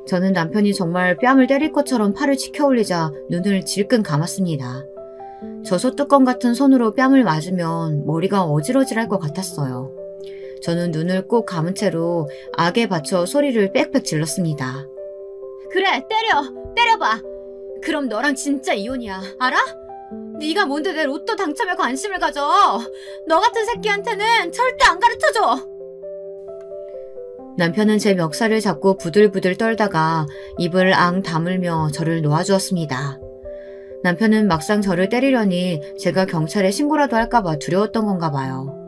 저는 남편이 정말 뺨을 때릴 것처럼 팔을 치켜 올리자 눈을 질끈 감았습니다. 저 소뚜껑 같은 손으로 뺨을 맞으면 머리가 어질어질할 것 같았어요. 저는 눈을 꼭 감은 채로 악에 받쳐 소리를 빽빽 질렀습니다. 그래, 때려봐. 그럼 너랑 진짜 이혼이야, 알아? 네가 뭔데 내 로또 당첨에 관심을 가져. 너 같은 새끼한테는 절대 안 가르쳐줘. 남편은 제 멱살을 잡고 부들부들 떨다가 입을 앙 다물며 저를 놓아주었습니다. 남편은 막상 저를 때리려니 제가 경찰에 신고라도 할까봐 두려웠던 건가 봐요.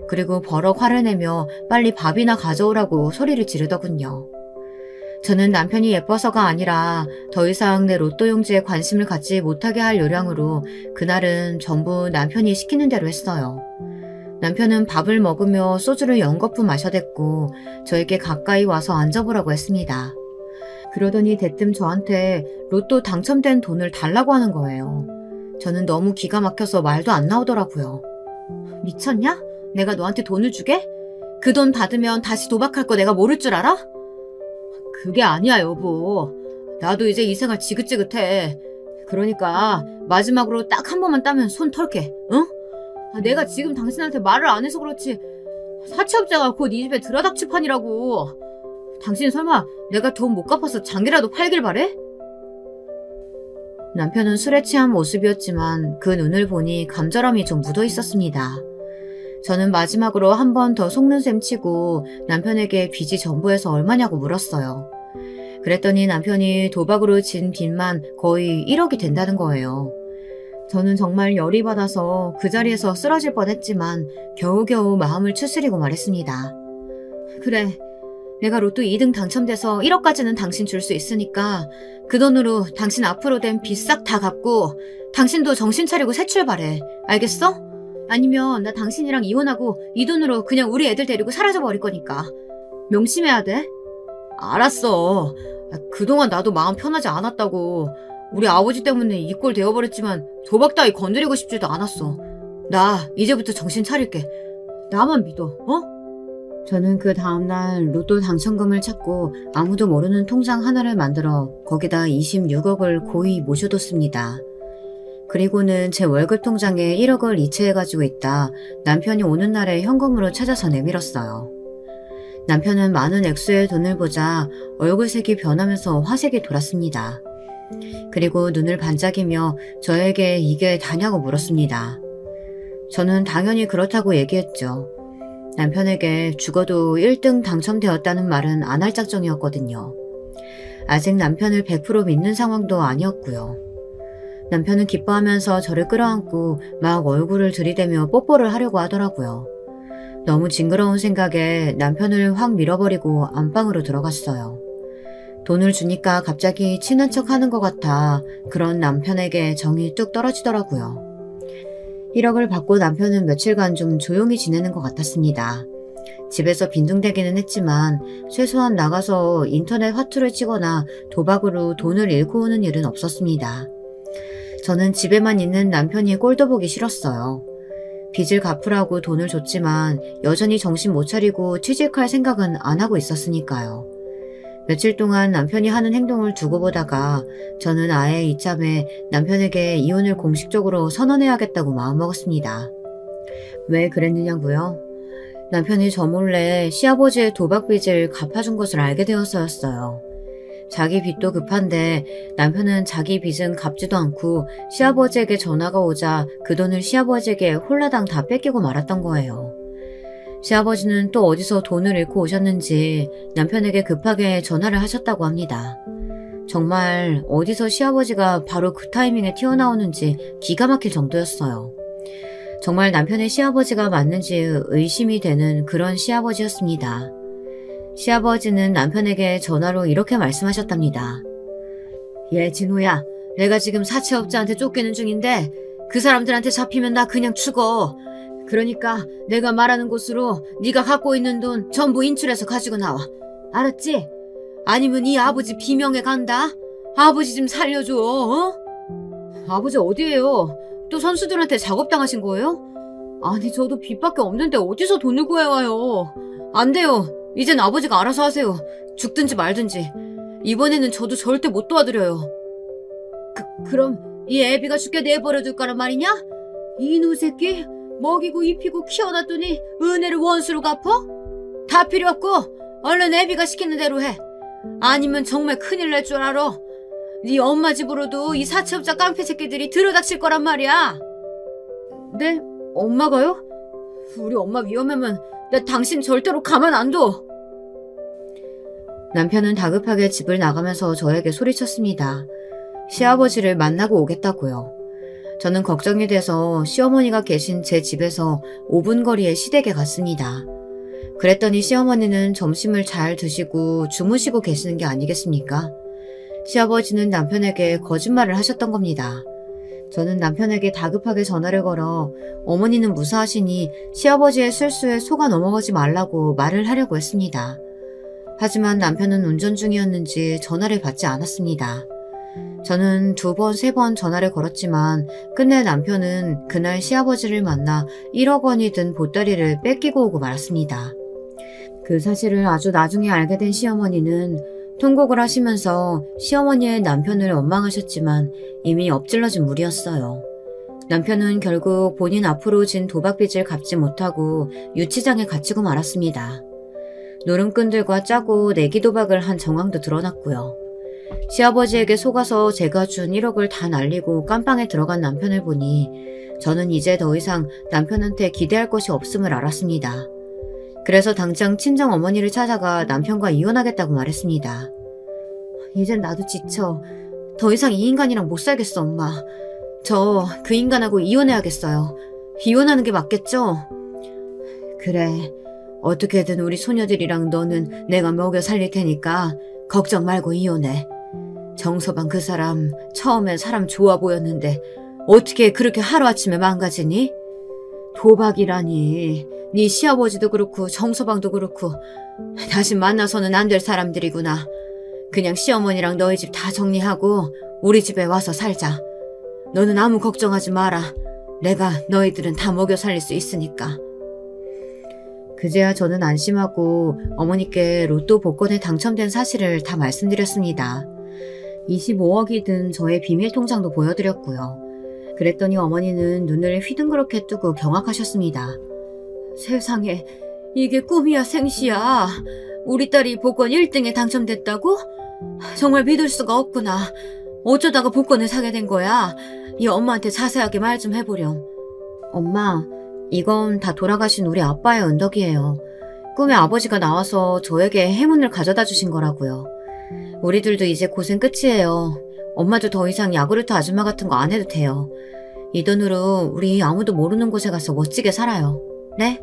그리고 버럭 화를 내며 빨리 밥이나 가져오라고 소리를 지르더군요. 저는 남편이 예뻐서가 아니라 더 이상 내 로또 용지에 관심을 갖지 못하게 할 요량으로 그날은 전부 남편이 시키는 대로 했어요. 남편은 밥을 먹으며 소주를 연거푸 마셔댔고 저에게 가까이 와서 앉아보라고 했습니다. 그러더니 대뜸 저한테 로또 당첨된 돈을 달라고 하는 거예요. 저는 너무 기가 막혀서 말도 안 나오더라고요. 미쳤냐? 내가 너한테 돈을 주게? 그 돈 받으면 다시 도박할 거 내가 모를 줄 알아? 그게 아니야, 여보. 나도 이제 이 생활 지긋지긋해. 그러니까 마지막으로 딱 한 번만 따면 손 털게, 응? 내가 지금 당신한테 말을 안 해서 그렇지 사채업자가 곧 이 집에 들어닥칠 판이라고. 당신 설마 내가 돈 못 갚아서 장기라도 팔길 바래? 남편은 술에 취한 모습이었지만 그 눈을 보니 감절함이 좀 묻어 있었습니다. 저는 마지막으로 한 번 더 속는 셈 치고 남편에게 빚이 전부에서 얼마냐고 물었어요. 그랬더니 남편이 도박으로 진 빚만 거의 1억이 된다는 거예요. 저는 정말 열이 받아서 그 자리에서 쓰러질 뻔했지만 겨우겨우 마음을 추스리고 말했습니다. 그래, 내가 로또 2등 당첨돼서 1억까지는 당신 줄 수 있으니까 그 돈으로 당신 앞으로 된 빚 싹 다 갚고 당신도 정신 차리고 새 출발해. 알겠어? 아니면 나 당신이랑 이혼하고 이 돈으로 그냥 우리 애들 데리고 사라져 버릴 거니까. 명심해야 돼. 알았어. 그동안 나도 마음 편하지 않았다고. 우리 아버지 때문에 이 꼴 되어버렸지만 도박 따위 건드리고 싶지도 않았어. 나 이제부터 정신 차릴게. 나만 믿어, 어? 저는 그 다음날 로또 당첨금을 찾고 아무도 모르는 통장 하나를 만들어 거기다 26억을 고이 모셔뒀습니다. 그리고는 제 월급 통장에 1억을 이체해가지고 있다 남편이 오는 날에 현금으로 찾아서 내밀었어요. 남편은 많은 액수의 돈을 보자 얼굴색이 변하면서 화색이 돌았습니다. 그리고 눈을 반짝이며 저에게 이게 다냐고 물었습니다. 저는 당연히 그렇다고 얘기했죠. 남편에게 죽어도 1등 당첨되었다는 말은 안 할 작정이었거든요. 아직 남편을 100% 믿는 상황도 아니었고요. 남편은 기뻐하면서 저를 끌어안고 막 얼굴을 들이대며 뽀뽀를 하려고 하더라고요. 너무 징그러운 생각에 남편을 확 밀어버리고 안방으로 들어갔어요. 돈을 주니까 갑자기 친한 척 하는 것 같아 그런 남편에게 정이 뚝 떨어지더라고요. 1억을 받고 남편은 며칠간 좀 조용히 지내는 것 같았습니다. 집에서 빈둥대기는 했지만 최소한 나가서 인터넷 화투를 치거나 도박으로 돈을 잃고 오는 일은 없었습니다. 저는 집에만 있는 남편이 꼴도 보기 싫었어요. 빚을 갚으라고 돈을 줬지만 여전히 정신 못 차리고 취직할 생각은 안 하고 있었으니까요. 며칠 동안 남편이 하는 행동을 두고 보다가 저는 아예 이참에 남편에게 이혼을 공식적으로 선언해야겠다고 마음먹었습니다. 왜 그랬느냐고요? 남편이 저 몰래 시아버지의 도박 빚을 갚아준 것을 알게 되어서였어요. 자기 빚도 급한데 남편은 자기 빚은 갚지도 않고 시아버지에게 전화가 오자 그 돈을 시아버지에게 홀라당 다 뺏기고 말았던 거예요. 시아버지는 또 어디서 돈을 잃고 오셨는지 남편에게 급하게 전화를 하셨다고 합니다. 정말 어디서 시아버지가 바로 그 타이밍에 튀어나오는지 기가 막힐 정도였어요. 정말 남편의 시아버지가 맞는지 의심이 되는 그런 시아버지였습니다. 시아버지는 남편에게 전화로 이렇게 말씀하셨답니다. 얘 진호야, 내가 지금 사채업자한테 쫓기는 중인데 그 사람들한테 잡히면 나 그냥 죽어. 그러니까 내가 말하는 곳으로 네가 갖고 있는 돈 전부 인출해서 가지고 나와. 알았지? 아니면 이 아버지 비명에 간다. 아버지 좀 살려줘. 어? 아버지 어디에요? 또 선수들한테 작업당하신 거예요? 아니 저도 빚밖에 없는데 어디서 돈을 구해와요. 안 돼요. 이젠 아버지가 알아서 하세요. 죽든지 말든지. 이번에는 저도 절대 못 도와드려요. 그럼 이 애비가 죽게 내버려둘 거란 말이냐? 이놈 새끼 먹이고 입히고 키워놨더니 은혜를 원수로 갚어? 다 필요 없고 얼른 애비가 시키는 대로 해. 아니면 정말 큰일 날 줄 알아. 네 엄마 집으로도 이 사채업자 깡패 새끼들이 들여닥칠 거란 말이야. 네? 엄마가요? 우리 엄마 위험하면 나 당신 절대로 가만 안 둬. 남편은 다급하게 집을 나가면서 저에게 소리쳤습니다. 시아버지를 만나고 오겠다고요. 저는 걱정이 돼서 시어머니가 계신 제 집에서 5분 거리의 시댁에 갔습니다. 그랬더니 시어머니는 점심을 잘 드시고 주무시고 계시는 게 아니겠습니까? 시아버지는 남편에게 거짓말을 하셨던 겁니다. 저는 남편에게 다급하게 전화를 걸어 어머니는 무사하시니 시아버지의 실수에 속아 넘어가지 말라고 말을 하려고 했습니다. 하지만 남편은 운전 중이었는지 전화를 받지 않았습니다. 저는 2번, 3번 전화를 걸었지만 끝내 남편은 그날 시아버지를 만나 1억 원이 든 보따리를 뺏기고 오고 말았습니다. 그 사실을 아주 나중에 알게 된 시어머니는 통곡을 하시면서 시어머니의 남편을 원망하셨지만 이미 엎질러진 물이었어요. 남편은 결국 본인 앞으로 진 도박빚을 갚지 못하고 유치장에 갇히고 말았습니다. 노름꾼들과 짜고 내기 도박을 한 정황도 드러났고요. 시아버지에게 속아서 제가 준 1억을 다 날리고 깜빵에 들어간 남편을 보니 저는 이제 더 이상 남편한테 기대할 것이 없음을 알았습니다. 그래서 당장 친정 어머니를 찾아가 남편과 이혼하겠다고 말했습니다. 이젠 나도 지쳐. 더 이상 이 인간이랑 못 살겠어, 엄마. 저 그 인간하고 이혼해야겠어요. 이혼하는 게 맞겠죠? 그래. 어떻게든 우리 소녀들이랑 너는 내가 먹여 살릴 테니까 걱정 말고 이혼해. 정서방 그 사람 처음엔 사람 좋아 보였는데 어떻게 그렇게 하루아침에 망가지니? 도박이라니. 네 시아버지도 그렇고 정서방도 그렇고 다시 만나서는 안 될 사람들이구나. 그냥 시어머니랑 너희 집 다 정리하고 우리 집에 와서 살자. 너는 아무 걱정하지 마라. 내가 너희들은 다 먹여 살릴 수 있으니까. 그제야 저는 안심하고 어머니께 로또 복권에 당첨된 사실을 다 말씀드렸습니다. 25억이 든 저의 비밀 통장도 보여드렸고요. 그랬더니 어머니는 눈을 휘둥그렇게 뜨고 경악하셨습니다. 세상에, 이게 꿈이야 생시야. 우리 딸이 복권 1등에 당첨됐다고? 정말 믿을 수가 없구나. 어쩌다가 복권을 사게 된 거야? 이 엄마한테 자세하게 말 좀 해보렴. 엄마, 이건 다 돌아가신 우리 아빠의 은덕이에요. 꿈에 아버지가 나와서 저에게 행운을 가져다 주신 거라고요. 우리들도 이제 고생 끝이에요. 엄마도 더 이상 야구르트 아줌마 같은 거 안 해도 돼요. 이 돈으로 우리 아무도 모르는 곳에 가서 멋지게 살아요. 네?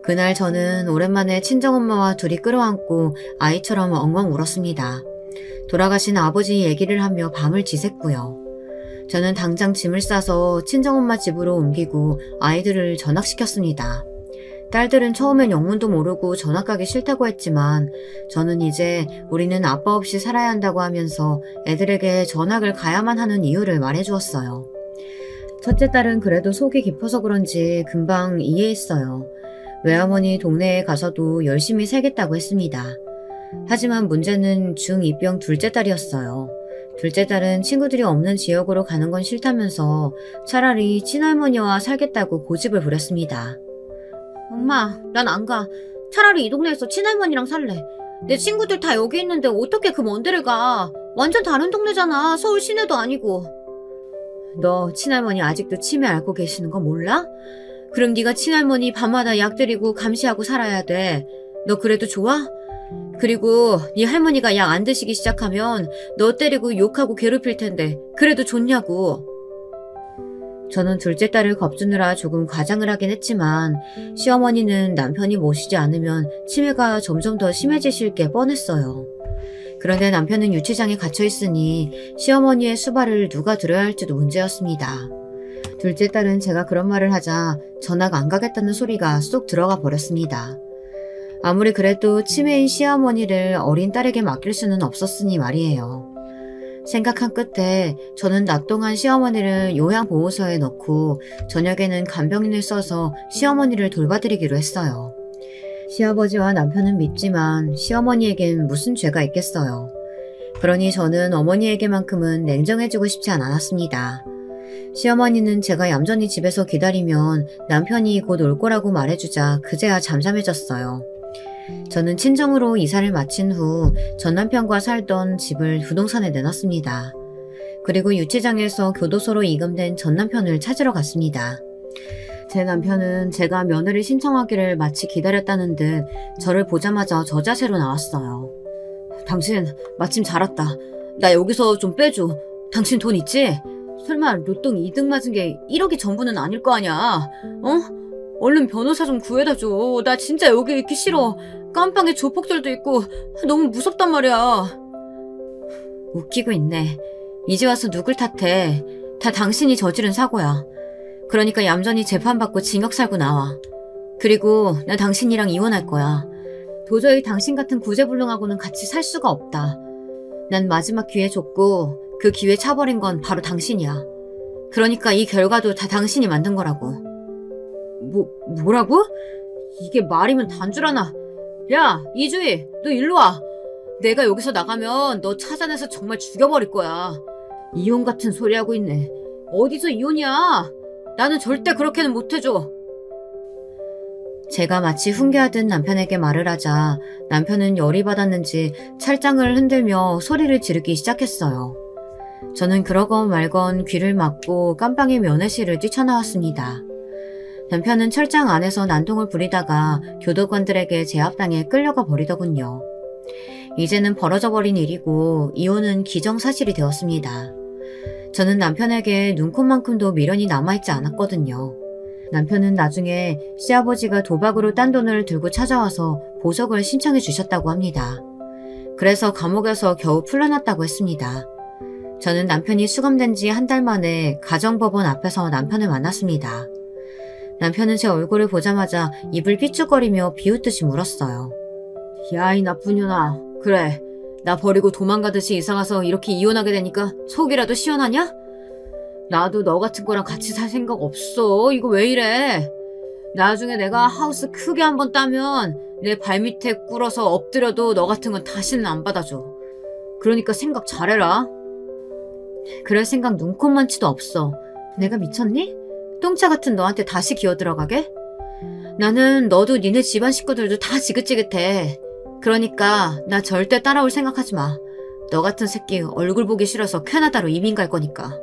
그날 저는 오랜만에 친정엄마와 둘이 끌어안고 아이처럼 엉엉 울었습니다. 돌아가신 아버지 얘기를 하며 밤을 지샜고요. 저는 당장 짐을 싸서 친정엄마 집으로 옮기고 아이들을 전학시켰습니다. 딸들은 처음엔 영문도 모르고 전학 가기 싫다고 했지만 저는 이제 우리는 아빠 없이 살아야 한다고 하면서 애들에게 전학을 가야만 하는 이유를 말해주었어요. 첫째 딸은 그래도 속이 깊어서 그런지 금방 이해했어요. 외할머니 동네에 가서도 열심히 살겠다고 했습니다. 하지만 문제는 중2병 둘째 딸이었어요. 둘째 딸은 친구들이 없는 지역으로 가는 건 싫다면서 차라리 친할머니와 살겠다고 고집을 부렸습니다. 엄마, 난 안 가. 차라리 이 동네에서 친할머니랑 살래. 내 친구들 다 여기 있는데 어떻게 그 먼 데를 가? 완전 다른 동네잖아. 서울 시내도 아니고. 너 친할머니 아직도 치매 앓고 계시는 거 몰라? 그럼 네가 친할머니 밤마다 약 드리고 감시하고 살아야 돼. 너 그래도 좋아? 그리고 네 할머니가 약 안 드시기 시작하면 너 때리고 욕하고 괴롭힐 텐데 그래도 좋냐고. 저는 둘째 딸을 겁주느라 조금 과장을 하긴 했지만 시어머니는 남편이 모시지 않으면 치매가 점점 더 심해지실 게 뻔했어요. 그런데 남편은 유치장에 갇혀 있으니 시어머니의 수발을 누가 들어야 할지도 문제였습니다. 둘째 딸은 제가 그런 말을 하자 전학 안 가겠다는 소리가 쏙 들어가 버렸습니다. 아무리 그래도 치매인 시어머니를 어린 딸에게 맡길 수는 없었으니 말이에요. 생각한 끝에 저는 낮 동안 시어머니를 요양보호소에 넣고 저녁에는 간병인을 써서 시어머니를 돌봐드리기로 했어요. 시아버지와 남편은 믿지만 시어머니에겐 무슨 죄가 있겠어요. 그러니 저는 어머니에게만큼은 냉정해지고 싶지 않았습니다. 시어머니는 제가 얌전히 집에서 기다리면 남편이 곧 올 거라고 말해주자 그제야 잠잠해졌어요. 저는 친정으로 이사를 마친 후 전 남편과 살던 집을 부동산에 내놨습니다. 그리고 유치장에서 교도소로 이감된 전 남편을 찾으러 갔습니다. 제 남편은 제가 면회를 신청하기를 마치 기다렸다는 듯 저를 보자마자 저 자세로 나왔어요. 당신 마침 잘 왔다. 나 여기서 좀 빼줘. 당신 돈 있지? 설마 로또 2등 맞은 게 1억이 전부는 아닐 거 아니야. 어? 얼른 변호사 좀 구해다 줘. 나 진짜 여기 있기 싫어. 깜빵에 조폭들도 있고 너무 무섭단 말이야. 웃기고 있네. 이제 와서 누굴 탓해. 다 당신이 저지른 사고야. 그러니까 얌전히 재판받고 징역 살고 나와. 그리고 나 당신이랑 이혼할 거야. 도저히 당신 같은 구제불능하고는 같이 살 수가 없다. 난 마지막 기회 줬고 그 기회 차버린 건 바로 당신이야. 그러니까 이 결과도 다 당신이 만든 거라고. 뭐라고? 이게 말이면 단줄 하나. 야, 이주희, 너 일로 와. 내가 여기서 나가면 너 찾아내서 정말 죽여버릴 거야. 이혼 같은 소리 하고 있네. 어디서 이혼이야? 나는 절대 그렇게는 못해줘. 제가 마치 훈계하듯 남편에게 말을 하자 남편은 열이 받았는지 찰장을 흔들며 소리를 지르기 시작했어요. 저는 그러건 말건 귀를 막고 깜빵의 면회실을 뛰쳐나왔습니다. 남편은 철장 안에서 난동을 부리다가 교도관들에게 제압당해 끌려가 버리더군요. 이제는 벌어져 버린 일이고 이혼은 기정사실이 되었습니다. 저는 남편에게 눈곱만큼도 미련이 남아있지 않았거든요. 남편은 나중에 시아버지가 도박으로 딴 돈을 들고 찾아와서 보석을 신청해 주셨다고 합니다. 그래서 감옥에서 겨우 풀려났다고 했습니다. 저는 남편이 수감된 지 한 달 만에 가정법원 앞에서 남편을 만났습니다. 남편은 제 얼굴을 보자마자 입을 삐죽거리며 비웃듯이 물었어요. 야, 이 나쁜 년아. 그래, 나 버리고 도망가듯이 이사 가서 이렇게 이혼하게 되니까 속이라도 시원하냐? 나도 너 같은 거랑 같이 살 생각 없어. 이거 왜 이래? 나중에 내가 하우스 크게 한번 따면 내 발밑에 꿇어서 엎드려도 너 같은 건 다시는 안 받아줘. 그러니까 생각 잘해라. 그럴 생각 눈꼽만치도 없어. 내가 미쳤니? 똥차 같은 너한테 다시 기어들어가게? 나는 너도 니네 집안 식구들도 다 지긋지긋해. 그러니까 나 절대 따라올 생각하지 마. 너 같은 새끼 얼굴 보기 싫어서 캐나다로 이민 갈 거니까.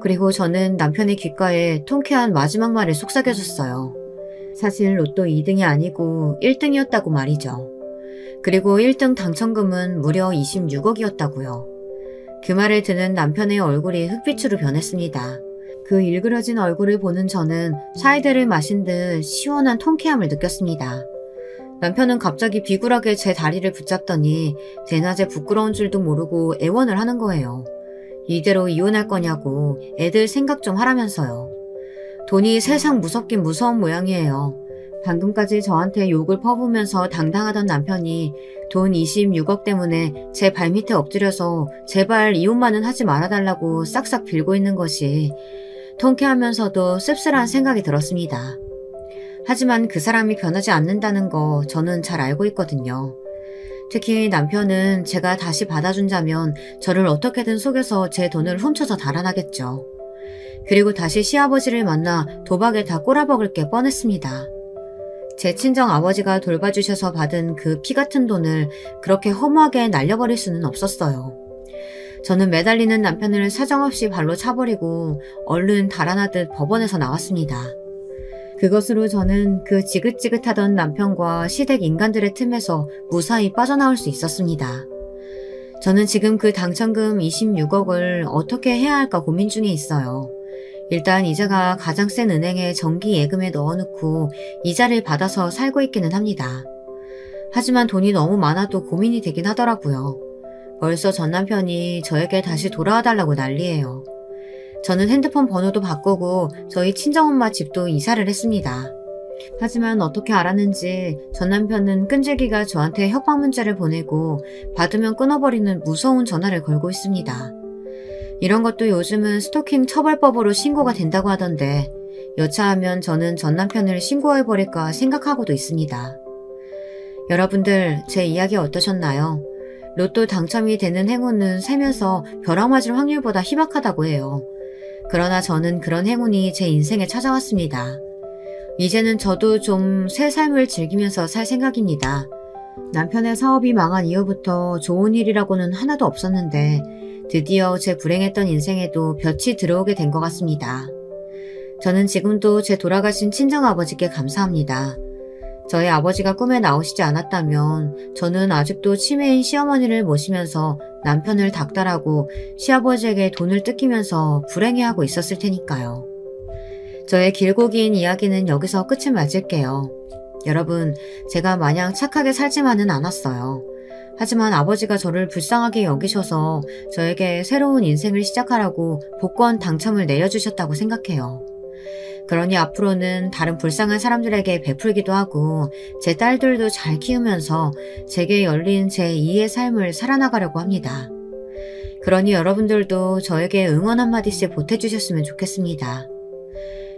그리고 저는 남편의 귓가에 통쾌한 마지막 말을 속삭여줬어요. 사실 로또 2등이 아니고 1등이었다고 말이죠. 그리고 1등 당첨금은 무려 26억이었다고요. 그 말을 듣는 남편의 얼굴이 흑빛으로 변했습니다. 그 일그러진 얼굴을 보는 저는 사이다를 마신 듯 시원한 통쾌함을 느꼈습니다. 남편은 갑자기 비굴하게 제 다리를 붙잡더니 대낮에 부끄러운 줄도 모르고 애원을 하는 거예요. 이대로 이혼할 거냐고 애들 생각 좀 하라면서요. 돈이 세상 무섭긴 무서운 모양이에요. 방금까지 저한테 욕을 퍼부으면서 당당하던 남편이 돈 26억 때문에 제 발밑에 엎드려서 제발 이혼만은 하지 말아달라고 싹싹 빌고 있는 것이 통쾌하면서도 씁쓸한 생각이 들었습니다. 하지만 그 사람이 변하지 않는다는 거 저는 잘 알고 있거든요. 특히 남편은 제가 다시 받아준다면 저를 어떻게든 속여서 제 돈을 훔쳐서 달아나겠죠. 그리고 다시 시아버지를 만나 도박에 다 꼬라박을 게 뻔했습니다. 제 친정 아버지가 돌봐주셔서 받은 그 피 같은 돈을 그렇게 허무하게 날려버릴 수는 없었어요. 저는 매달리는 남편을 사정없이 발로 차버리고 얼른 달아나듯 법원에서 나왔습니다. 그것으로 저는 그 지긋지긋하던 남편과 시댁 인간들의 틈에서 무사히 빠져나올 수 있었습니다. 저는 지금 그 당첨금 26억을 어떻게 해야 할까 고민 중에 있어요. 일단 이자가 가장 센 은행에 정기 예금에 넣어놓고 이자를 받아서 살고 있기는 합니다. 하지만 돈이 너무 많아도 고민이 되긴 하더라고요. 벌써 전 남편이 저에게 다시 돌아와 달라고 난리예요. 저는 핸드폰 번호도 바꾸고 저희 친정엄마 집도 이사를 했습니다. 하지만 어떻게 알았는지 전 남편은 끈질기가 저한테 협박 문자를 보내고 받으면 끊어버리는 무서운 전화를 걸고 있습니다. 이런 것도 요즘은 스토킹 처벌법으로 신고가 된다고 하던데 여차하면 저는 전 남편을 신고해버릴까 생각하고도 있습니다. 여러분들 제 이야기 어떠셨나요? 로또 당첨이 되는 행운은 세면서 벼락 맞을 확률보다 희박하다고 해요. 그러나 저는 그런 행운이 제 인생에 찾아왔습니다. 이제는 저도 좀 새 삶을 즐기면서 살 생각입니다. 남편의 사업이 망한 이후부터 좋은 일이라고는 하나도 없었는데 드디어 제 불행했던 인생에도 볕이 들어오게 된 것 같습니다. 저는 지금도 제 돌아가신 친정아버지께 감사합니다. 저희 아버지가 꿈에 나오시지 않았다면 저는 아직도 치매인 시어머니를 모시면서 남편을 닥달하고 시아버지에게 돈을 뜯기면서 불행해하고 있었을 테니까요. 저의 길고 긴 이야기는 여기서 끝을 맺을게요. 여러분, 제가 마냥 착하게 살지만은 않았어요. 하지만 아버지가 저를 불쌍하게 여기셔서 저에게 새로운 인생을 시작하라고 복권 당첨을 내려주셨다고 생각해요. 그러니 앞으로는 다른 불쌍한 사람들에게 베풀기도 하고 제 딸들도 잘 키우면서 제게 열린 제2의 삶을 살아나가려고 합니다. 그러니 여러분들도 저에게 응원 한마디씩 보태주셨으면 좋겠습니다.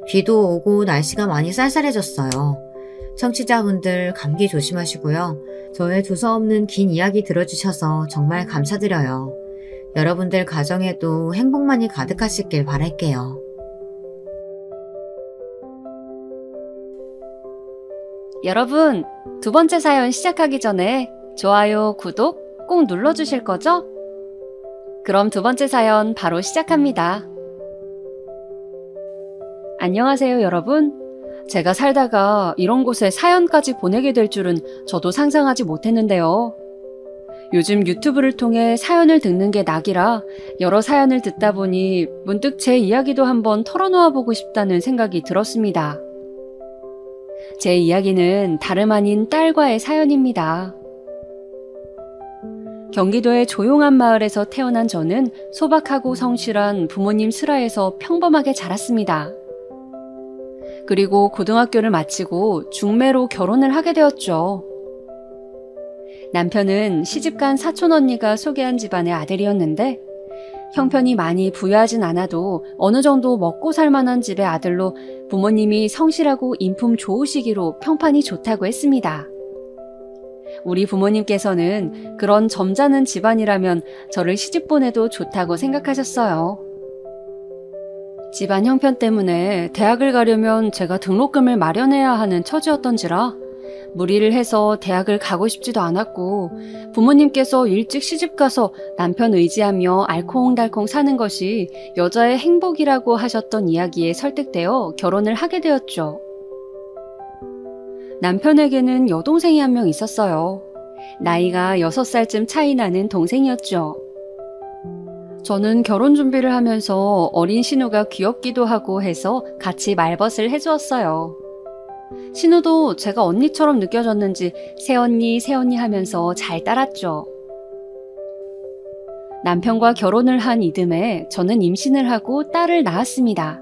비도 오고 날씨가 많이 쌀쌀해졌어요. 청취자분들 감기 조심하시고요. 저의 두서없는 긴 이야기 들어주셔서 정말 감사드려요. 여러분들 가정에도 행복만이 가득하시길 바랄게요. 여러분, 두 번째 사연 시작하기 전에 좋아요, 구독 꼭 눌러주실 거죠? 그럼 두 번째 사연 바로 시작합니다. 안녕하세요, 여러분. 제가 살다가 이런 곳에 사연까지 보내게 될 줄은 저도 상상하지 못했는데요. 요즘 유튜브를 통해 사연을 듣는 게 낙이라 여러 사연을 듣다 보니 문득 제 이야기도 한번 털어놓아 보고 싶다는 생각이 들었습니다. 제 이야기는 다름 아닌 딸과의 사연입니다. 경기도의 조용한 마을에서 태어난 저는 소박하고 성실한 부모님 슬하에서 평범하게 자랐습니다. 그리고 고등학교를 마치고 중매로 결혼을 하게 되었죠. 남편은 시집간 사촌언니가 소개한 집안의 아들이었는데 형편이 많이 부유하진 않아도 어느 정도 먹고 살 만한 집의 아들로 부모님이 성실하고 인품 좋으시기로 평판이 좋다고 했습니다. 우리 부모님께서는 그런 점잖은 집안이라면 저를 시집 보내도 좋다고 생각하셨어요. 집안 형편 때문에 대학을 가려면 제가 등록금을 마련해야 하는 처지였던지라 무리를 해서 대학을 가고 싶지도 않았고 부모님께서 일찍 시집가서 남편 의지하며 알콩달콩 사는 것이 여자의 행복이라고 하셨던 이야기에 설득되어 결혼을 하게 되었죠. 남편에게는 여동생이 한 명 있었어요. 나이가 6살쯤 차이 나는 동생이었죠. 저는 결혼 준비를 하면서 어린 신우가 귀엽기도 하고 해서 같이 말벗을 해주었어요. 신우도 제가 언니처럼 느껴졌는지 새언니 새언니 하면서 잘 따랐죠. 남편과 결혼을 한 이듬해 저는 임신을 하고 딸을 낳았습니다.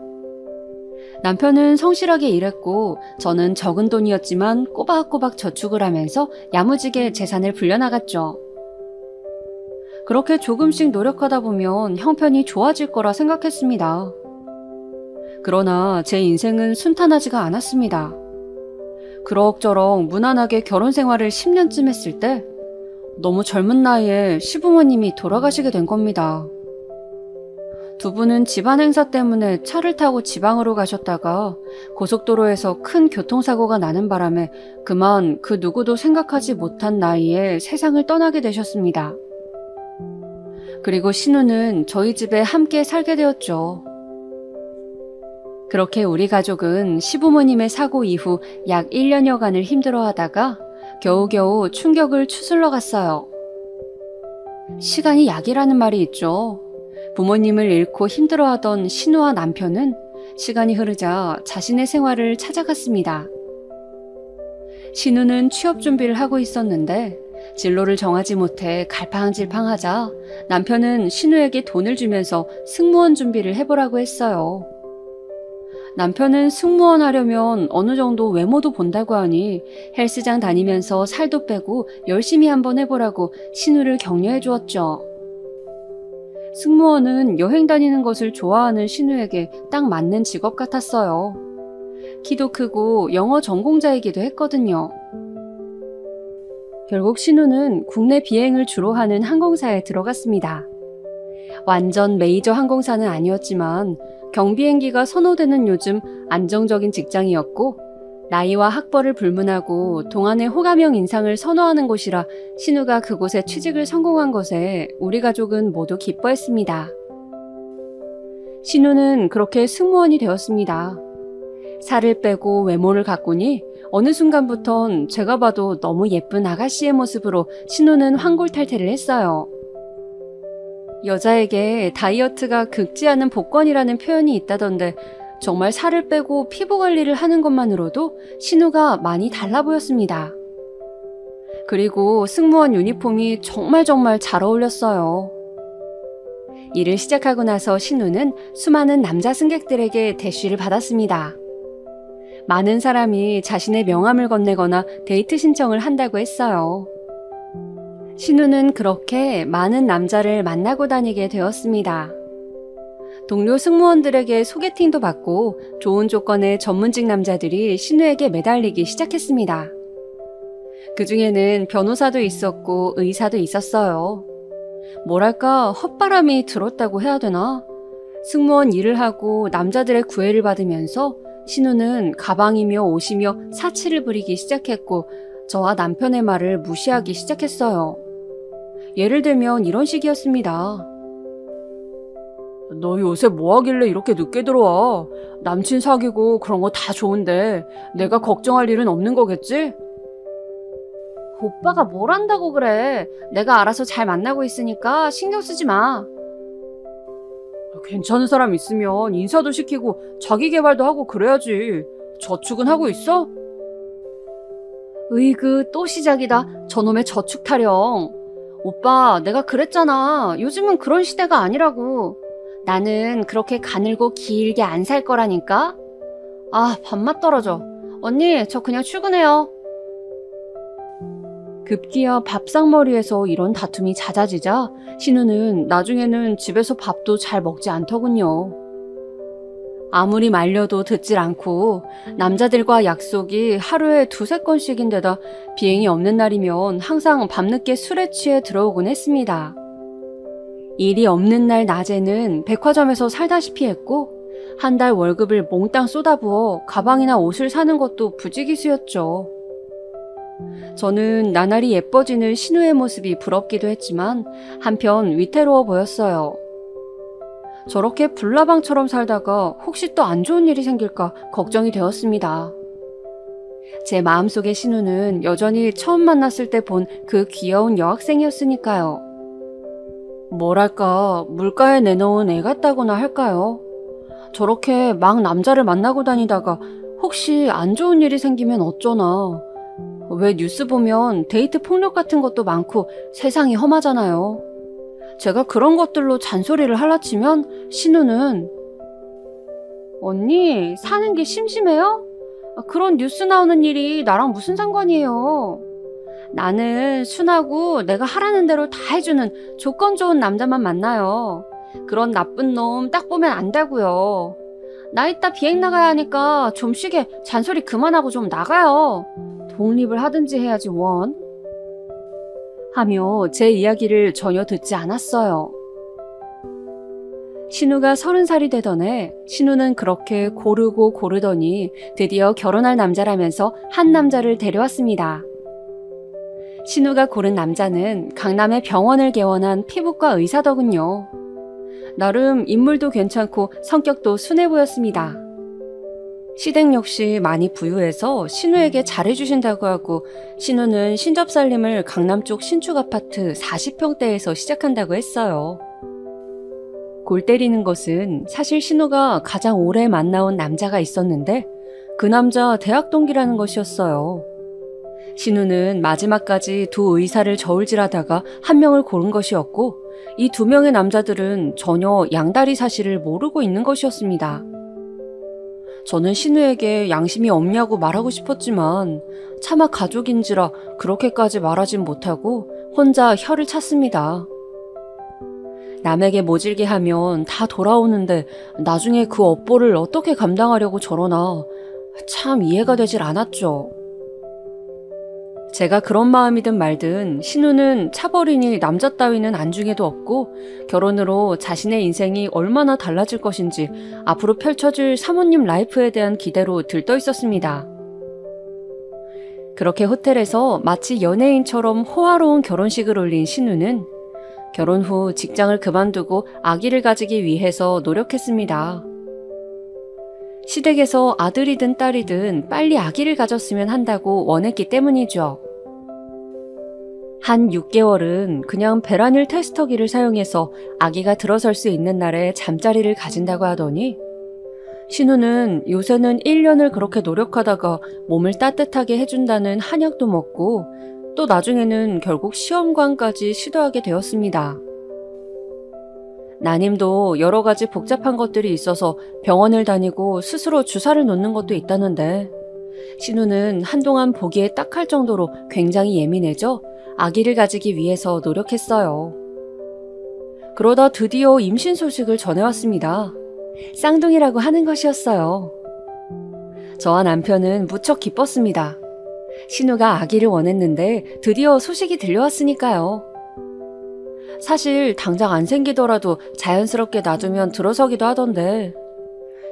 남편은 성실하게 일했고 저는 적은 돈이었지만 꼬박꼬박 저축을 하면서 야무지게 재산을 불려나갔죠. 그렇게 조금씩 노력하다 보면 형편이 좋아질 거라 생각했습니다. 그러나 제 인생은 순탄하지가 않았습니다. 그럭저럭 무난하게 결혼 생활을 10년쯤 했을 때 너무 젊은 나이에 시부모님이 돌아가시게 된 겁니다. 두 분은 집안 행사 때문에 차를 타고 지방으로 가셨다가 고속도로에서 큰 교통사고가 나는 바람에 그만 그 누구도 생각하지 못한 나이에 세상을 떠나게 되셨습니다. 그리고 신우는 저희 집에 함께 살게 되었죠. 그렇게 우리 가족은 시부모님의 사고 이후 약 1년여간을 힘들어하다가 겨우겨우 충격을 추슬러 갔어요. 시간이 약이라는 말이 있죠. 부모님을 잃고 힘들어하던 신우와 남편은 시간이 흐르자 자신의 생활을 찾아갔습니다. 신우는 취업 준비를 하고 있었는데 진로를 정하지 못해 갈팡질팡하자 남편은 신우에게 돈을 주면서 승무원 준비를 해보라고 했어요. 남편은 승무원 하려면 어느 정도 외모도 본다고 하니 헬스장 다니면서 살도 빼고 열심히 한번 해보라고 신우를 격려해 주었죠. 승무원은 여행 다니는 것을 좋아하는 신우에게 딱 맞는 직업 같았어요. 키도 크고 영어 전공자이기도 했거든요. 결국 신우는 국내 비행을 주로 하는 항공사에 들어갔습니다. 완전 메이저 항공사는 아니었지만 경비행기가 선호되는 요즘 안정적인 직장이었고 나이와 학벌을 불문하고 동안의 호감형 인상을 선호하는 곳이라 신우가 그곳에 취직을 성공한 것에 우리 가족은 모두 기뻐했습니다. 신우는 그렇게 승무원이 되었습니다. 살을 빼고 외모를 가꾸니 어느 순간부턴 제가 봐도 너무 예쁜 아가씨의 모습으로 신우는 환골탈태를 했어요. 여자에게 다이어트가 극지 않은 복권이라는 표현이 있다던데 정말 살을 빼고 피부 관리를 하는 것만으로도 신우가 많이 달라 보였습니다. 그리고 승무원 유니폼이 정말 잘 어울렸어요. 일을 시작하고 나서 신우는 수많은 남자 승객들에게 대쉬를 받았습니다. 많은 사람이 자신의 명함을 건네거나 데이트 신청을 한다고 했어요. 신우는 그렇게 많은 남자를 만나고 다니게 되었습니다. 동료 승무원들에게 소개팅도 받고 좋은 조건의 전문직 남자들이 신우에게 매달리기 시작했습니다. 그 중에는 변호사도 있었고 의사도 있었어요. 뭐랄까 헛바람이 들었다고 해야 되나? 승무원 일을 하고 남자들의 구애를 받으면서 신우는 가방이며 옷이며 사치를 부리기 시작했고 저와 남편의 말을 무시하기 시작했어요. 예를 들면 이런 식이었습니다. 너 요새 뭐 하길래 이렇게 늦게 들어와? 남친 사귀고 그런 거 다 좋은데 내가 걱정할 일은 없는 거겠지? 오빠가 뭘 한다고 그래. 내가 알아서 잘 만나고 있으니까 신경 쓰지 마. 괜찮은 사람 있으면 인사도 시키고 자기 개발도 하고 그래야지. 저축은 하고 있어? 으이그 또 시작이다. 저놈의 저축 타령. 오빠 내가 그랬잖아. 요즘은 그런 시대가 아니라고. 나는 그렇게 가늘고 길게 안 살 거라니까. 아 밥맛 떨어져. 언니 저 그냥 출근해요. 급기야 밥상머리에서 이런 다툼이 잦아지자 신우는 나중에는 집에서 밥도 잘 먹지 않더군요. 아무리 말려도 듣질 않고 남자들과 약속이 하루에 2-3건씩인데다 비행이 없는 날이면 항상 밤늦게 술에 취해 들어오곤 했습니다. 일이 없는 날 낮에는 백화점에서 살다시피 했고 한 달 월급을 몽땅 쏟아부어 가방이나 옷을 사는 것도 부지기수였죠. 저는 나날이 예뻐지는 신우의 모습이 부럽기도 했지만 한편 위태로워 보였어요. 저렇게 불나방처럼 살다가 혹시 또 안 좋은 일이 생길까 걱정이 되었습니다. 제 마음속의 신우는 여전히 처음 만났을 때 본 그 귀여운 여학생이었으니까요. 뭐랄까 물가에 내놓은 애 같다거나 할까요? 저렇게 막 남자를 만나고 다니다가 혹시 안 좋은 일이 생기면 어쩌나. 왜 뉴스 보면 데이트 폭력 같은 것도 많고 세상이 험하잖아요. 제가 그런 것들로 잔소리를 할라치면 신우는 언니 사는 게 심심해요? 그런 뉴스 나오는 일이 나랑 무슨 상관이에요. 나는 순하고 내가 하라는 대로 다 해주는 조건 좋은 남자만 만나요. 그런 나쁜 놈 딱 보면 안다고요. 나 이따 비행 나가야 하니까 좀 쉬게 잔소리 그만하고 좀 나가요. 독립을 하든지 해야지 원. 하며 제 이야기를 전혀 듣지 않았어요. 신우가 30살이 되던 해 신우는 그렇게 고르고 고르더니 드디어 결혼할 남자라면서 한 남자를 데려왔습니다. 신우가 고른 남자는 강남의 병원을 개원한 피부과 의사더군요. 나름 인물도 괜찮고 성격도 순해 보였습니다. 시댁 역시 많이 부유해서 신우에게 잘해주신다고 하고 신우는 신접살림을 강남 쪽 신축 아파트 40평대에서 시작한다고 했어요. 골 때리는 것은 사실 신우가 가장 오래 만나온 남자가 있었는데 그 남자 대학 동기라는 것이었어요. 신우는 마지막까지 두 의사를 저울질하다가 한 명을 고른 것이었고 이 두 명의 남자들은 전혀 양다리 사실을 모르고 있는 것이었습니다. 저는 신우에게 양심이 없냐고 말하고 싶었지만 차마 가족인지라 그렇게까지 말하진 못하고 혼자 혀를 찼습니다. 남에게 모질게 하면 다 돌아오는데 나중에 그 업보를 어떻게 감당하려고 저러나 참 이해가 되질 않았죠. 제가 그런 마음이든 말든 신우는 차버리니 남자 따위는 안중에도 없고 결혼으로 자신의 인생이 얼마나 달라질 것인지 앞으로 펼쳐질 사모님 라이프에 대한 기대로 들떠 있었습니다. 그렇게 호텔에서 마치 연예인처럼 호화로운 결혼식을 올린 신우는 결혼 후 직장을 그만두고 아기를 가지기 위해서 노력했습니다. 시댁에서 아들이든 딸이든 빨리 아기를 가졌으면 한다고 원했기 때문이죠. 한 6개월은 그냥 배란일 테스터기를 사용해서 아기가 들어설 수 있는 날에 잠자리를 가진다고 하더니 신우는 요새는 1년을 그렇게 노력하다가 몸을 따뜻하게 해준다는 한약도 먹고 또 나중에는 결국 시험관까지 시도하게 되었습니다. 나님도 여러 가지 복잡한 것들이 있어서 병원을 다니고 스스로 주사를 놓는 것도 있다는데 신우는 한동안 보기에 딱할 정도로 굉장히 예민해져 아기를 가지기 위해서 노력했어요. 그러다 드디어 임신 소식을 전해왔습니다. 쌍둥이라고 하는 것이었어요. 저와 남편은 무척 기뻤습니다. 신우가 아기를 원했는데 드디어 소식이 들려왔으니까요. 사실 당장 안 생기더라도 자연스럽게 놔두면 들어서기도 하던데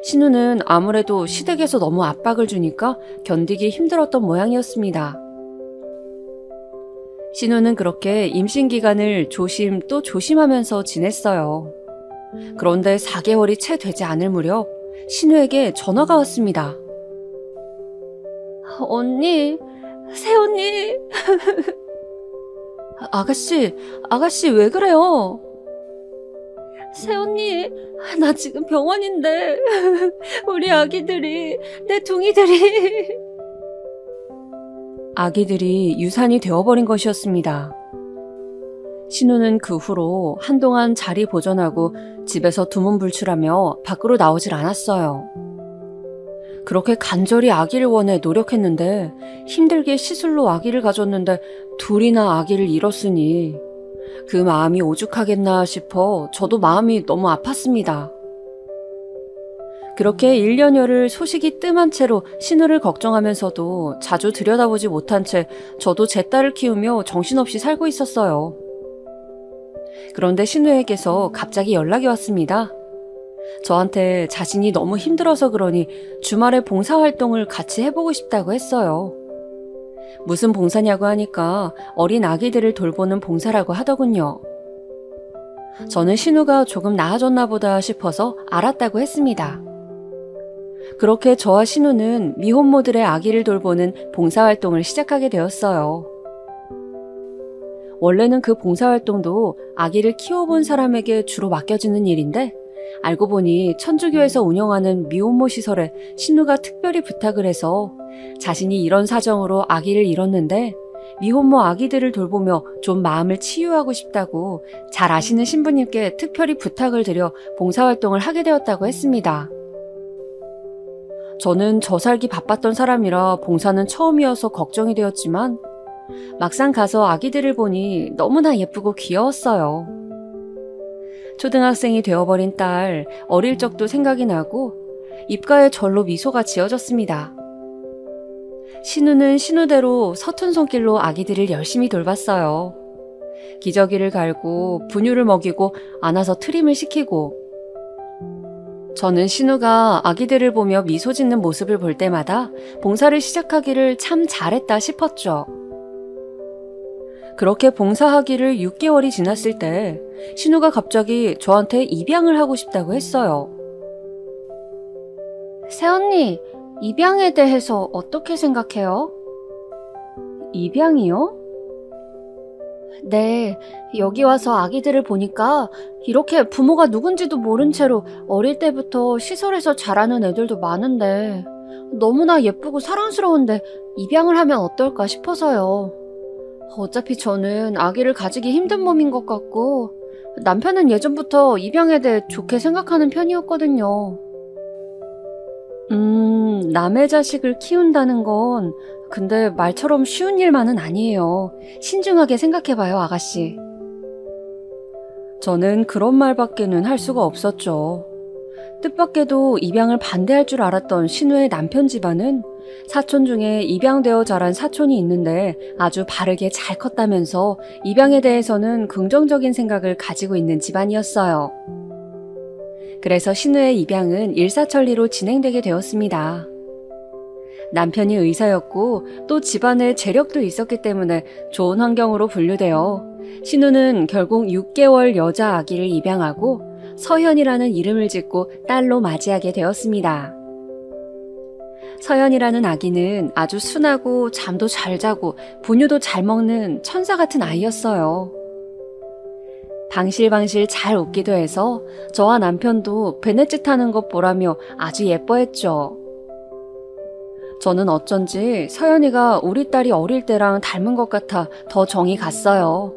신우는 아무래도 시댁에서 너무 압박을 주니까 견디기 힘들었던 모양이었습니다. 신우는 그렇게 임신 기간을 조심 또 조심하면서 지냈어요. 그런데 4개월이 채 되지 않을 무렵 신우에게 전화가 왔습니다. 언니, 새언니. 아가씨 왜 그래요? 새언니, 나 지금 병원인데 우리 아기들이, 내 둥이들이. 아기들이 유산이 되어버린 것이었습니다. 신우는 그 후로 한동안 자리 보존하고 집에서 두문불출하며 밖으로 나오질 않았어요. 그렇게 간절히 아기를 원해 노력했는데 힘들게 시술로 아기를 가졌는데 둘이나 아기를 잃었으니 그 마음이 오죽하겠나 싶어 저도 마음이 너무 아팠습니다. 그렇게 1년여를 소식이 뜸한 채로 신우를 걱정하면서도 자주 들여다보지 못한 채 저도 제 딸을 키우며 정신없이 살고 있었어요. 그런데 신우에게서 갑자기 연락이 왔습니다. 저한테 자신이 너무 힘들어서 그러니 주말에 봉사활동을 같이 해보고 싶다고 했어요. 무슨 봉사냐고 하니까 어린 아기들을 돌보는 봉사라고 하더군요. 저는 신우가 조금 나아졌나 보다 싶어서 알았다고 했습니다. 그렇게 저와 신우는 미혼모들의 아기를 돌보는 봉사활동을 시작하게 되었어요. 원래는 그 봉사활동도 아기를 키워본 사람에게 주로 맡겨지는 일인데 알고 보니 천주교에서 운영하는 미혼모 시설에 신우가 특별히 부탁을 해서 자신이 이런 사정으로 아기를 잃었는데 미혼모 아기들을 돌보며 좀 마음을 치유하고 싶다고 잘 아시는 신부님께 특별히 부탁을 드려 봉사활동을 하게 되었다고 했습니다. 저는 저 살기 바빴던 사람이라 봉사는 처음이어서 걱정이 되었지만 막상 가서 아기들을 보니 너무나 예쁘고 귀여웠어요. 초등학생이 되어버린 딸, 어릴 적도 생각이 나고 입가에 절로 미소가 지어졌습니다. 신우는 신우대로 서툰 손길로 아기들을 열심히 돌봤어요. 기저귀를 갈고 분유를 먹이고 안아서 트림을 시키고 저는 신우가 아기들을 보며 미소 짓는 모습을 볼 때마다 봉사를 시작하기를 참 잘했다 싶었죠. 그렇게 봉사하기를 6개월이 지났을 때 신우가 갑자기 저한테 입양을 하고 싶다고 했어요. 새언니, 입양에 대해서 어떻게 생각해요? 입양이요? 네, 여기 와서 아기들을 보니까 이렇게 부모가 누군지도 모른 채로 어릴 때부터 시설에서 자라는 애들도 많은데 너무나 예쁘고 사랑스러운데 입양을 하면 어떨까 싶어서요. 어차피 저는 아기를 가지기 힘든 몸인 것 같고 남편은 예전부터 입양에 대해 좋게 생각하는 편이었거든요. 남의 자식을 키운다는 건 근데 말처럼 쉬운 일만은 아니에요. 신중하게 생각해봐요, 아가씨. 저는 그런 말밖에는 할 수가 없었죠. 뜻밖에도 입양을 반대할 줄 알았던 신우의 남편 집안은 사촌 중에 입양되어 자란 사촌이 있는데 아주 바르게 잘 컸다면서 입양에 대해서는 긍정적인 생각을 가지고 있는 집안이었어요. 그래서 신우의 입양은 일사천리로 진행되게 되었습니다. 남편이 의사였고 또 집안에 재력도 있었기 때문에 좋은 환경으로 분류되어 신우는 결국 6개월 여자 아기를 입양하고 서현이라는 이름을 짓고 딸로 맞이하게 되었습니다. 서현이라는 아기는 아주 순하고 잠도 잘 자고 분유도 잘 먹는 천사 같은 아이였어요. 방실방실 잘 웃기도 해서 저와 남편도 베네짓 하는 것 보라며 아주 예뻐했죠. 저는 어쩐지 서연이가 우리 딸이 어릴 때랑 닮은 것 같아 더 정이 갔어요.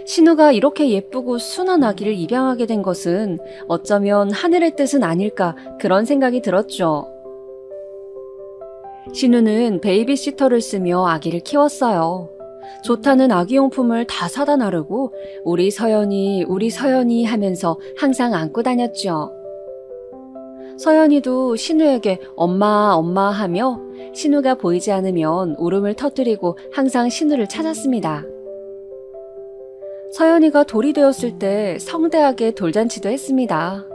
신우가 이렇게 예쁘고 순한 아기를 입양하게 된 것은 어쩌면 하늘의 뜻은 아닐까 그런 생각이 들었죠. 신우는 베이비시터를 쓰며 아기를 키웠어요. 좋다는 아기용품을 다 사다 나르고 우리 서연이 하면서 항상 안고 다녔죠. 서연이도 신우에게 엄마 하며 신우가 보이지 않으면 울음을 터뜨리고 항상 신우를 찾았습니다. 서연이가 돌이 되었을 때 성대하게 돌잔치도 했습니다.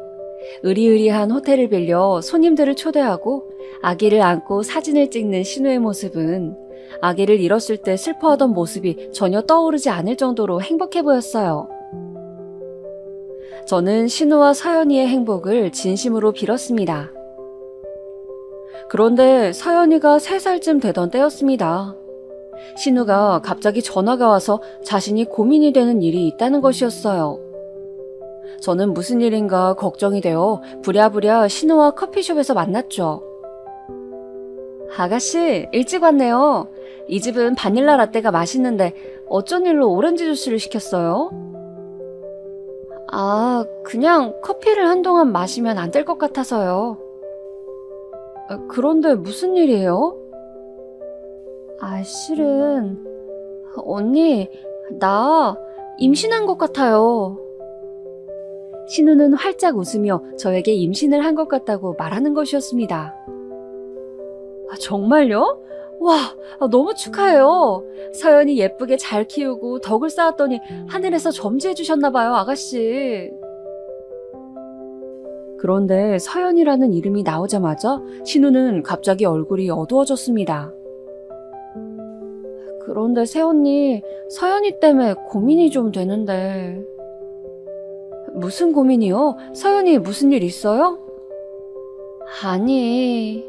으리으리한 호텔을 빌려 손님들을 초대하고 아기를 안고 사진을 찍는 신우의 모습은 아기를 잃었을 때 슬퍼하던 모습이 전혀 떠오르지 않을 정도로 행복해 보였어요. 저는 신우와 서연이의 행복을 진심으로 빌었습니다. 그런데 서연이가 3살쯤 되던 때였습니다. 신우가 갑자기 전화가 와서 자신이 고민이 되는 일이 있다는 것이었어요. 저는 무슨 일인가 걱정이 되어 부랴부랴 신우와 커피숍에서 만났죠. 아가씨, 일찍 왔네요. 이 집은 바닐라 라떼가 맛있는데 어쩐 일로 오렌지 주스를 시켰어요? 아, 그냥 커피를 한동안 마시면 안 될 것 같아서요. 그런데 무슨 일이에요? 실은 언니, 나 임신한 것 같아요. 신우는 활짝 웃으며 저에게 임신을 한 것 같다고 말하는 것이었습니다. 정말요? 와, 너무 축하해요. 서연이 예쁘게 잘 키우고 덕을 쌓았더니 하늘에서 점지해 주셨나봐요, 아가씨. 그런데 서연이라는 이름이 나오자마자 신우는 갑자기 얼굴이 어두워졌습니다. 그런데 새언니, 서연이 때문에 고민이 좀 되는데. 무슨 고민이요? 서연이 무슨 일 있어요? 아니...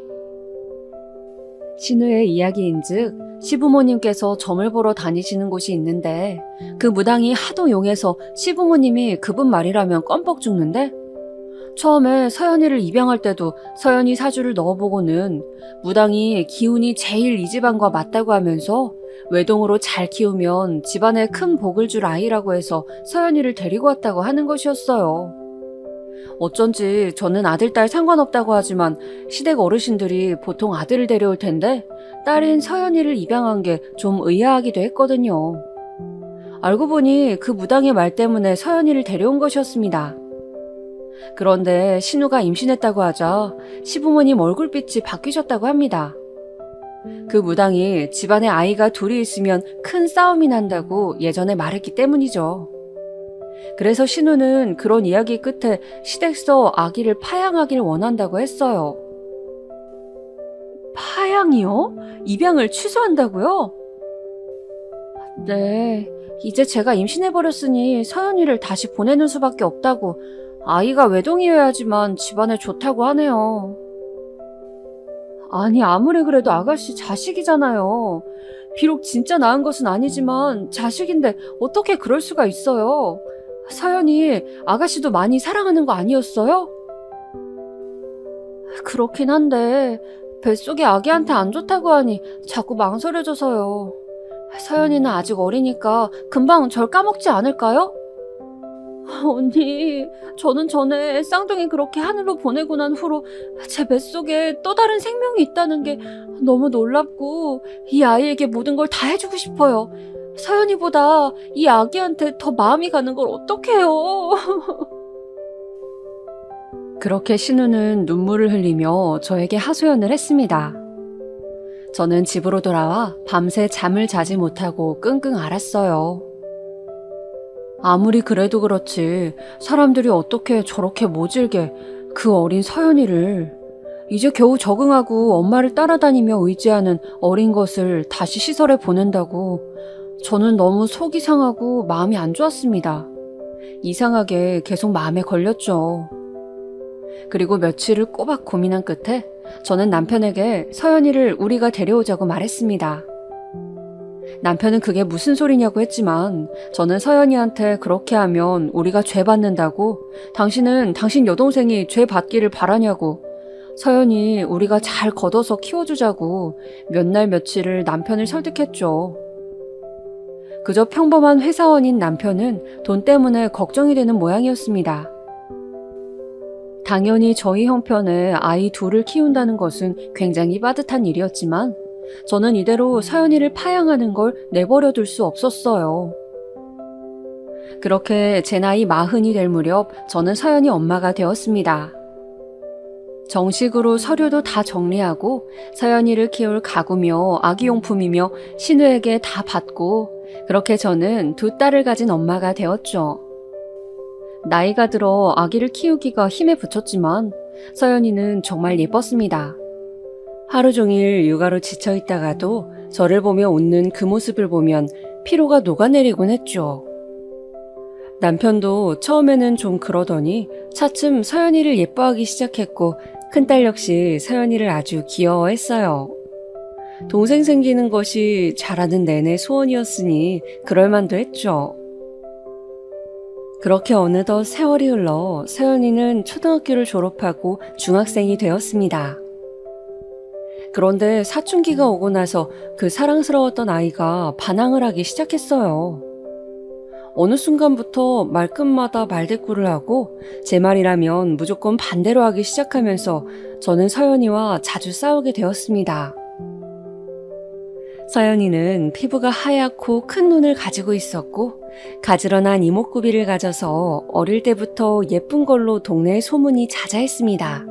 신우의 이야기인즉 시부모님께서 점을 보러 다니시는 곳이 있는데 그 무당이 하도 용해서 시부모님이 그분 말이라면 껌뻑 죽는데 처음에 서연이를 입양할 때도 서연이 사주를 넣어보고는 무당이 기운이 제일 이 집안과 맞다고 하면서 외동으로 잘 키우면 집안에 큰 복을 줄 아이라고 해서 서연이를 데리고 왔다고 하는 것이었어요. 어쩐지 저는 아들, 딸 상관없다고 하지만 시댁 어르신들이 보통 아들을 데려올 텐데 딸인 서연이를 입양한 게 좀 의아하기도 했거든요. 알고 보니 그 무당의 말 때문에 서연이를 데려온 것이었습니다. 그런데 신우가 임신했다고 하자 시부모님 얼굴빛이 바뀌셨다고 합니다. 그 무당이 집안에 아이가 둘이 있으면 큰 싸움이 난다고 예전에 말했기 때문이죠. 그래서 신우는 그런 이야기 끝에 시댁서 아기를 파양하길 원한다고 했어요. 파양이요? 입양을 취소한다고요? 네, 이제 제가 임신해버렸으니 서연이를 다시 보내는 수밖에 없다고. 아이가 외동이어야지만 집안에 좋다고 하네요. 아니, 아무리 그래도 아가씨 자식이잖아요. 비록 진짜 낳은 것은 아니지만 자식인데 어떻게 그럴 수가 있어요? 서연이 아가씨도 많이 사랑하는 거 아니었어요? 그렇긴 한데 뱃속에 아기한테 안 좋다고 하니 자꾸 망설여져서요. 서연이는 아직 어리니까 금방 절 까먹지 않을까요? 언니, 저는 전에 쌍둥이 그렇게 하늘로 보내고 난 후로 제 뱃속에 또 다른 생명이 있다는 게 너무 놀랍고 이 아이에게 모든 걸 다 해주고 싶어요. 서연이보다 이 아기한테 더 마음이 가는 걸 어떡해요. 그렇게 신우는 눈물을 흘리며 저에게 하소연을 했습니다. 저는 집으로 돌아와 밤새 잠을 자지 못하고 끙끙 앓았어요. 아무리 그래도 그렇지 사람들이 어떻게 저렇게 모질게 그 어린 서연이를, 이제 겨우 적응하고 엄마를 따라다니며 의지하는 어린 것을 다시 시설에 보낸다고. 저는 너무 속이 상하고 마음이 안 좋았습니다. 이상하게 계속 마음에 걸렸죠. 그리고 며칠을 꼬박 고민한 끝에 저는 남편에게 서연이를 우리가 데려오자고 말했습니다. 남편은 그게 무슨 소리냐고 했지만 저는 서연이한테 그렇게 하면 우리가 죄 받는다고, 당신은 당신 여동생이 죄 받기를 바라냐고, 서연이 우리가 잘 걷어서 키워주자고 몇 날 며칠을 남편을 설득했죠. 그저 평범한 회사원인 남편은 돈 때문에 걱정이 되는 모양이었습니다. 당연히 저희 형편에 아이 둘을 키운다는 것은 굉장히 빠듯한 일이었지만 저는 이대로 서연이를 파양하는 걸 내버려 둘 수 없었어요. 그렇게 제 나이 40이 될 무렵 저는 서연이 엄마가 되었습니다. 정식으로 서류도 다 정리하고 서연이를 키울 가구며 아기용품이며 신우에게 다 받고, 그렇게 저는 두 딸을 가진 엄마가 되었죠. 나이가 들어 아기를 키우기가 힘에 부쳤지만 서연이는 정말 예뻤습니다. 하루 종일 육아로 지쳐있다가도 저를 보며 웃는 그 모습을 보면 피로가 녹아내리곤 했죠. 남편도 처음에는 좀 그러더니 차츰 서연이를 예뻐하기 시작했고 큰딸 역시 서연이를 아주 귀여워했어요. 동생 생기는 것이 자라는 내내 소원이었으니 그럴만도 했죠. 그렇게 어느덧 세월이 흘러 서연이는 초등학교를 졸업하고 중학생이 되었습니다. 그런데 사춘기가 오고 나서 그 사랑스러웠던 아이가 반항을 하기 시작했어요. 어느 순간부터 말끝마다 말대꾸를 하고 제 말이라면 무조건 반대로 하기 시작하면서 저는 서연이와 자주 싸우게 되었습니다. 서연이는 피부가 하얗고 큰 눈을 가지고 있었고 가지런한 이목구비를 가져서 어릴 때부터 예쁜 걸로 동네에 소문이 자자했습니다.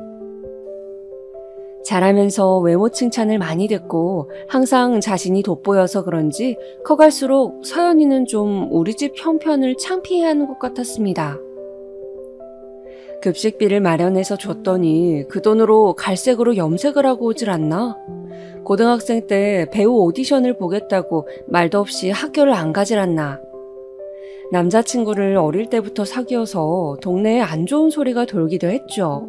자라면서 외모 칭찬을 많이 듣고 항상 자신이 돋보여서 그런지 커갈수록 서연이는 좀 우리 집 형편을 창피해하는 것 같았습니다. 급식비를 마련해서 줬더니 그 돈으로 갈색으로 염색을 하고 오질 않나? 고등학생 때 배우 오디션을 보겠다고 말도 없이 학교를 안 가질 않나? 남자친구를 어릴 때부터 사귀어서 동네에 안 좋은 소리가 돌기도 했죠.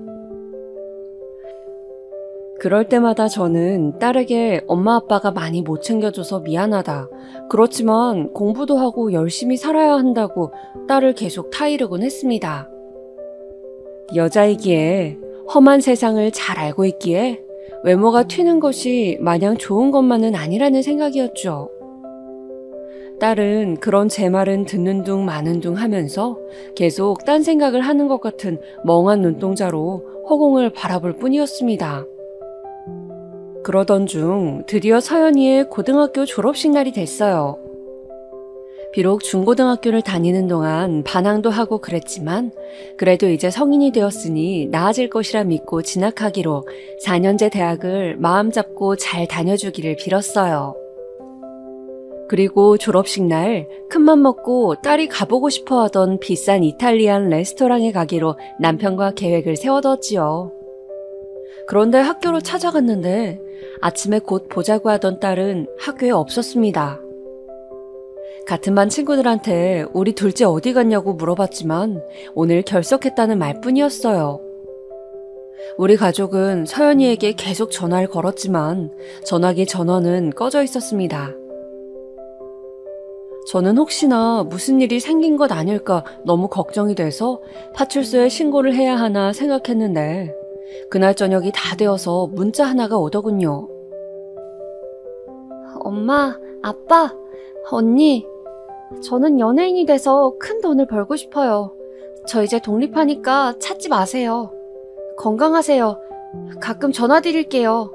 그럴 때마다 저는 딸에게 엄마 아빠가 많이 못 챙겨줘서 미안하다. 그렇지만 공부도 하고 열심히 살아야 한다고 딸을 계속 타이르곤 했습니다. 여자이기에 험한 세상을 잘 알고 있기에 외모가 튀는 것이 마냥 좋은 것만은 아니라는 생각이었죠. 딸은 그런 제 말은 듣는 둥 마는 둥 하면서 계속 딴 생각을 하는 것 같은 멍한 눈동자로 허공을 바라볼 뿐이었습니다. 그러던 중 드디어 서연이의 고등학교 졸업식 날이 됐어요. 비록 중고등학교를 다니는 동안 반항도 하고 그랬지만 그래도 이제 성인이 되었으니 나아질 것이라 믿고 진학하기로 4년제 대학을 마음 잡고 잘 다녀주기를 빌었어요. 그리고 졸업식 날 큰맘 먹고 딸이 가보고 싶어 하던 비싼 이탈리안 레스토랑에 가기로 남편과 계획을 세워뒀지요. 그런데 학교로 찾아갔는데 아침에 곧 보자고 하던 딸은 학교에 없었습니다. 같은 반 친구들한테 우리 둘째 어디 갔냐고 물어봤지만 오늘 결석했다는 말뿐이었어요. 우리 가족은 서연이에게 계속 전화를 걸었지만 전화기 전원은 꺼져 있었습니다. 저는 혹시나 무슨 일이 생긴 것 아닐까 너무 걱정이 돼서 파출소에 신고를 해야 하나 생각했는데 그날 저녁이 다 되어서 문자 하나가 오더군요. 엄마, 아빠, 언니, 저는 연예인이 돼서 큰 돈을 벌고 싶어요. 저 이제 독립하니까 찾지 마세요. 건강하세요. 가끔 전화 드릴게요.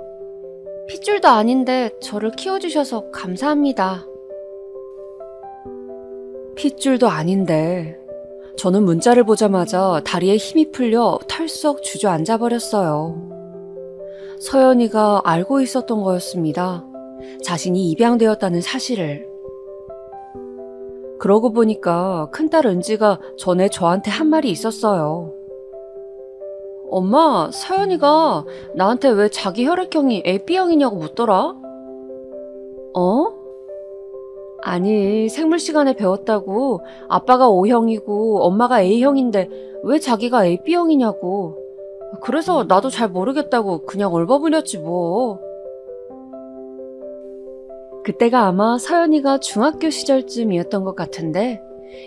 핏줄도 아닌데 저를 키워주셔서 감사합니다. 핏줄도 아닌데. 저는 문자를 보자마자 다리에 힘이 풀려 털썩 주저앉아 버렸어요. 서연이가 알고 있었던 거였습니다. 자신이 입양되었다는 사실을. 그러고 보니까 큰딸 은지가 전에 저한테 한 말이 있었어요. 엄마, 서연이가 나한테 왜 자기 혈액형이 AB형이냐고 묻더라? 어? 아니, 생물 시간에 배웠다고 아빠가 O형이고 엄마가 A형인데 왜 자기가 AB형이냐고. 그래서 나도 잘 모르겠다고 그냥 얼버무렸지 뭐. 그때가 아마 서연이가 중학교 시절쯤이었던 것 같은데